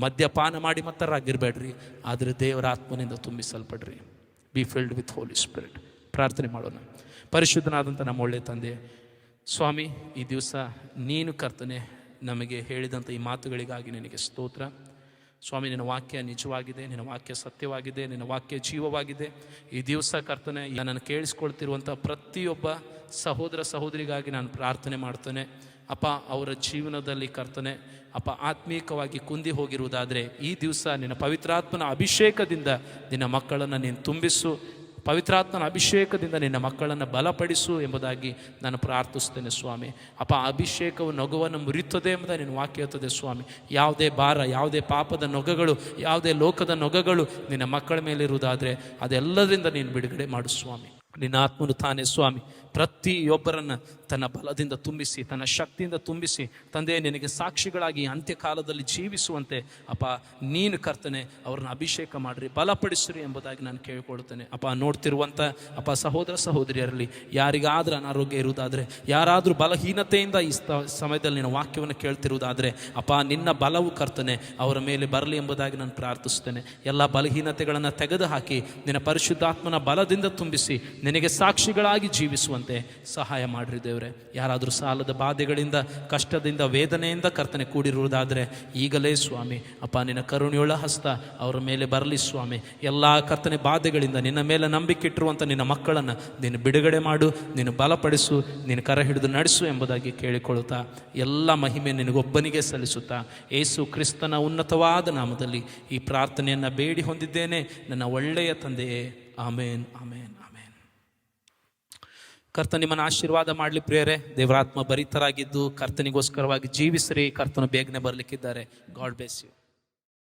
ಮದ್ಯಪಾನ ಮಾಡಿ ಮತ್ತರಾಗಿರಬೇಡ್ರಿ, ಆದರೆ ದೇವರ ಆತ್ಮನಿಂದ ತುಂಬಿಸಲ್ಪಡ್ರಿ. Be filled with Holi spirit. ಪ್ರಾರ್ಥನೆ ಮಾಡೋಣ. ಪರಿಶುದ್ಧನಾದಂಥ ನಮ್ಮ ಒಳ್ಳೆಯ ತಂದೆ ಸ್ವಾಮಿ, ಈ ದಿವಸ ನೀನು ಕರ್ತನೆ ನಮಗೆ ಹೇಳಿದಂಥ ಈ ಮಾತುಗಳಿಗಾಗಿ ನಿನಗೆ ಸ್ತೋತ್ರ ಸ್ವಾಮಿ. ನಿನ್ನ ವಾಕ್ಯ ನಿಜವಾಗಿದೆ, ನಿನ್ನ ವಾಕ್ಯ ಸತ್ಯವಾಗಿದೆ, ನಿನ್ನ ವಾಕ್ಯ ಜೀವವಾಗಿದೆ. ಈ ದಿವಸ ಕರ್ತನೆ ನಾನು ಕೇಳಿಸ್ಕೊಳ್ತಿರುವಂಥ ಪ್ರತಿಯೊಬ್ಬ ಸಹೋದರ ಸಹೋದರಿಗಾಗಿ ನಾನು ಪ್ರಾರ್ಥನೆ ಮಾಡ್ತೇನೆ ಅಪ್ಪ. ಅವರ ಜೀವನದಲ್ಲಿ ಕರ್ತನೆ ಅಪ್ಪ ಆತ್ಮೀಕವಾಗಿ ಕುಂದಿ ಹೋಗಿರುವುದಾದರೆ ಈ ದಿವಸ ನಿನ್ನ ಪವಿತ್ರಾತ್ಮನ ಅಭಿಷೇಕದಿಂದ ನಿನ್ನ ಮಕ್ಕಳನ್ನು ನೀನು ತುಂಬಿಸು. ಪವಿತ್ರಾತ್ಮನ ಅಭಿಷೇಕದಿಂದ ನಿನ್ನ ಮಕ್ಕಳನ್ನು ಬಲಪಡಿಸು ಎಂಬುದಾಗಿ ನಾನು ಪ್ರಾರ್ಥಿಸ್ತೇನೆ ಸ್ವಾಮಿ. ಅಪ್ಪ, ಅಭಿಷೇಕವು ನೊಗವನ್ನು ಮುರಿಯುತ್ತದೆ ಎಂಬುದಾಗಿ ನಿನ್ನ ವಾಕ್ಯ ಇರ್ತದೆ ಸ್ವಾಮಿ. ಯಾವುದೇ ಭಾರ, ಯಾವುದೇ ಪಾಪದ ನೊಗಗಳು, ಯಾವುದೇ ಲೋಕದ ನೊಗಗಳು ನಿನ್ನ ಮಕ್ಕಳ ಮೇಲಿರುವುದಾದರೆ ಅದೆಲ್ಲದರಿಂದ ನೀನು ಬಿಡುಗಡೆ ಮಾಡು ಸ್ವಾಮಿ. ನಿನ್ನ ಆತ್ಮನು ತಾನೇ ಸ್ವಾಮಿ ಪ್ರತಿಯೊಬ್ಬರನ್ನು ತನ್ನ ಬಲದಿಂದ ತುಂಬಿಸಿ, ತನ್ನ ಶಕ್ತಿಯಿಂದ ತುಂಬಿಸಿ ತಂದೆ ನಿನಗೆ ಸಾಕ್ಷಿಗಳಾಗಿ ಅಂತ್ಯಕಾಲದಲ್ಲಿ ಜೀವಿಸುವಂತೆ ಅಪ್ಪ ನೀನು ಕರ್ತನೆ ಅವ್ರನ್ನ ಅಭಿಷೇಕ ಮಾಡಿರಿ, ಬಲಪಡಿಸಿರಿ ಎಂಬುದಾಗಿ ನಾನು ಕೇಳಿಕೊಳ್ತೇನೆ ಅಪ್ಪ. ನೋಡ್ತಿರುವಂಥ ಅಪ್ಪ ಸಹೋದರ ಸಹೋದರಿಯರಲ್ಲಿ ಯಾರಿಗಾದ್ರೂ ಅನಾರೋಗ್ಯ ಇರುವುದಾದರೆ, ಯಾರಾದರೂ ಬಲಹೀನತೆಯಿಂದ ಈ ಸಮಯದಲ್ಲಿ ನಿನ್ನ ವಾಕ್ಯವನ್ನು ಕೇಳ್ತಿರುವುದಾದರೆ ಅಪ್ಪ ನಿನ್ನ ಬಲವು ಕರ್ತನೆ ಅವರ ಮೇಲೆ ಬರಲಿ ಎಂಬುದಾಗಿ ನಾನು ಪ್ರಾರ್ಥಿಸ್ತೇನೆ. ಎಲ್ಲ ಬಲಹೀನತೆಗಳನ್ನು ತೆಗೆದುಹಾಕಿ ನಿನ್ನ ಪರಿಶುದ್ಧಾತ್ಮನ ಬಲದಿಂದ ತುಂಬಿಸಿ ನಿನಗೆ ಸಾಕ್ಷಿಗಳಾಗಿ ಜೀವಿಸುವಂತೆ ಸಹಾಯ ಮಾಡಿರಿ ದೇವರೇ. ಯಾರಾದರೂ ಸಾಲದ ಬಾಧೆಗಳಿಂದ, ಕಷ್ಟದಿಂದ, ವೇದನೆಯಿಂದ ಕರ್ತನೆ ಕೂಡಿರುವುದಾದರೆ ಈಗಲೇ ಸ್ವಾಮಿ ಅಪ್ಪ ನಿನ್ನ ಕರುಣೆಯುಳ್ಳ ಹಸ್ತ ಅವರ ಮೇಲೆ ಬರಲಿ ಸ್ವಾಮಿ. ಎಲ್ಲ ಕರ್ತನೆ ಬಾಧೆಗಳಿಂದ ನಿನ್ನ ಮೇಲೆ ನಂಬಿಕೆ ಇಟ್ಟಿರುವಂಥ ನಿನ್ನ ಮಕ್ಕಳನ್ನು ನೀನು ಬಿಡುಗಡೆ ಮಾಡು, ನೀನು ಬಲಪಡಿಸು, ನೀನು ಕರ ಹಿಡಿದು ನಡೆಸು ಎಂಬುದಾಗಿ ಕೇಳಿಕೊಳ್ಳುತ್ತಾ ಎಲ್ಲ ಮಹಿಮೆ ನಿನಗೊಬ್ಬನಿಗೆ ಸಲ್ಲಿಸುತ್ತಾ ಯೇಸು ಕ್ರಿಸ್ತನ ಉನ್ನತವಾದ ನಾಮದಲ್ಲಿ ಈ ಪ್ರಾರ್ಥನೆಯನ್ನು ಬೇಡಿ ಹೊಂದಿದ್ದೇನೆ ನನ್ನ ಒಳ್ಳೆಯ ತಂದೆಯೇ. ಆಮೇನ್, ಆಮೇನ್, ಆಮೇನ್. ಕರ್ತ ನಿಮ್ಮನ್ನು ಆಶೀರ್ವಾದ ಮಾಡಲಿ ಪ್ರಿಯರೇ. ದೇವರಾತ್ಮ ಭರಿತರಾಗಿದ್ದು ಕರ್ತನಿಗೋಸ್ಕರವಾಗಿ ಜೀವಿಸ್ರಿ. ಕರ್ತನು ಬೇಗನೆ ಬರಲಿಕ್ಕಿದ್ದಾರೆ. God bless you.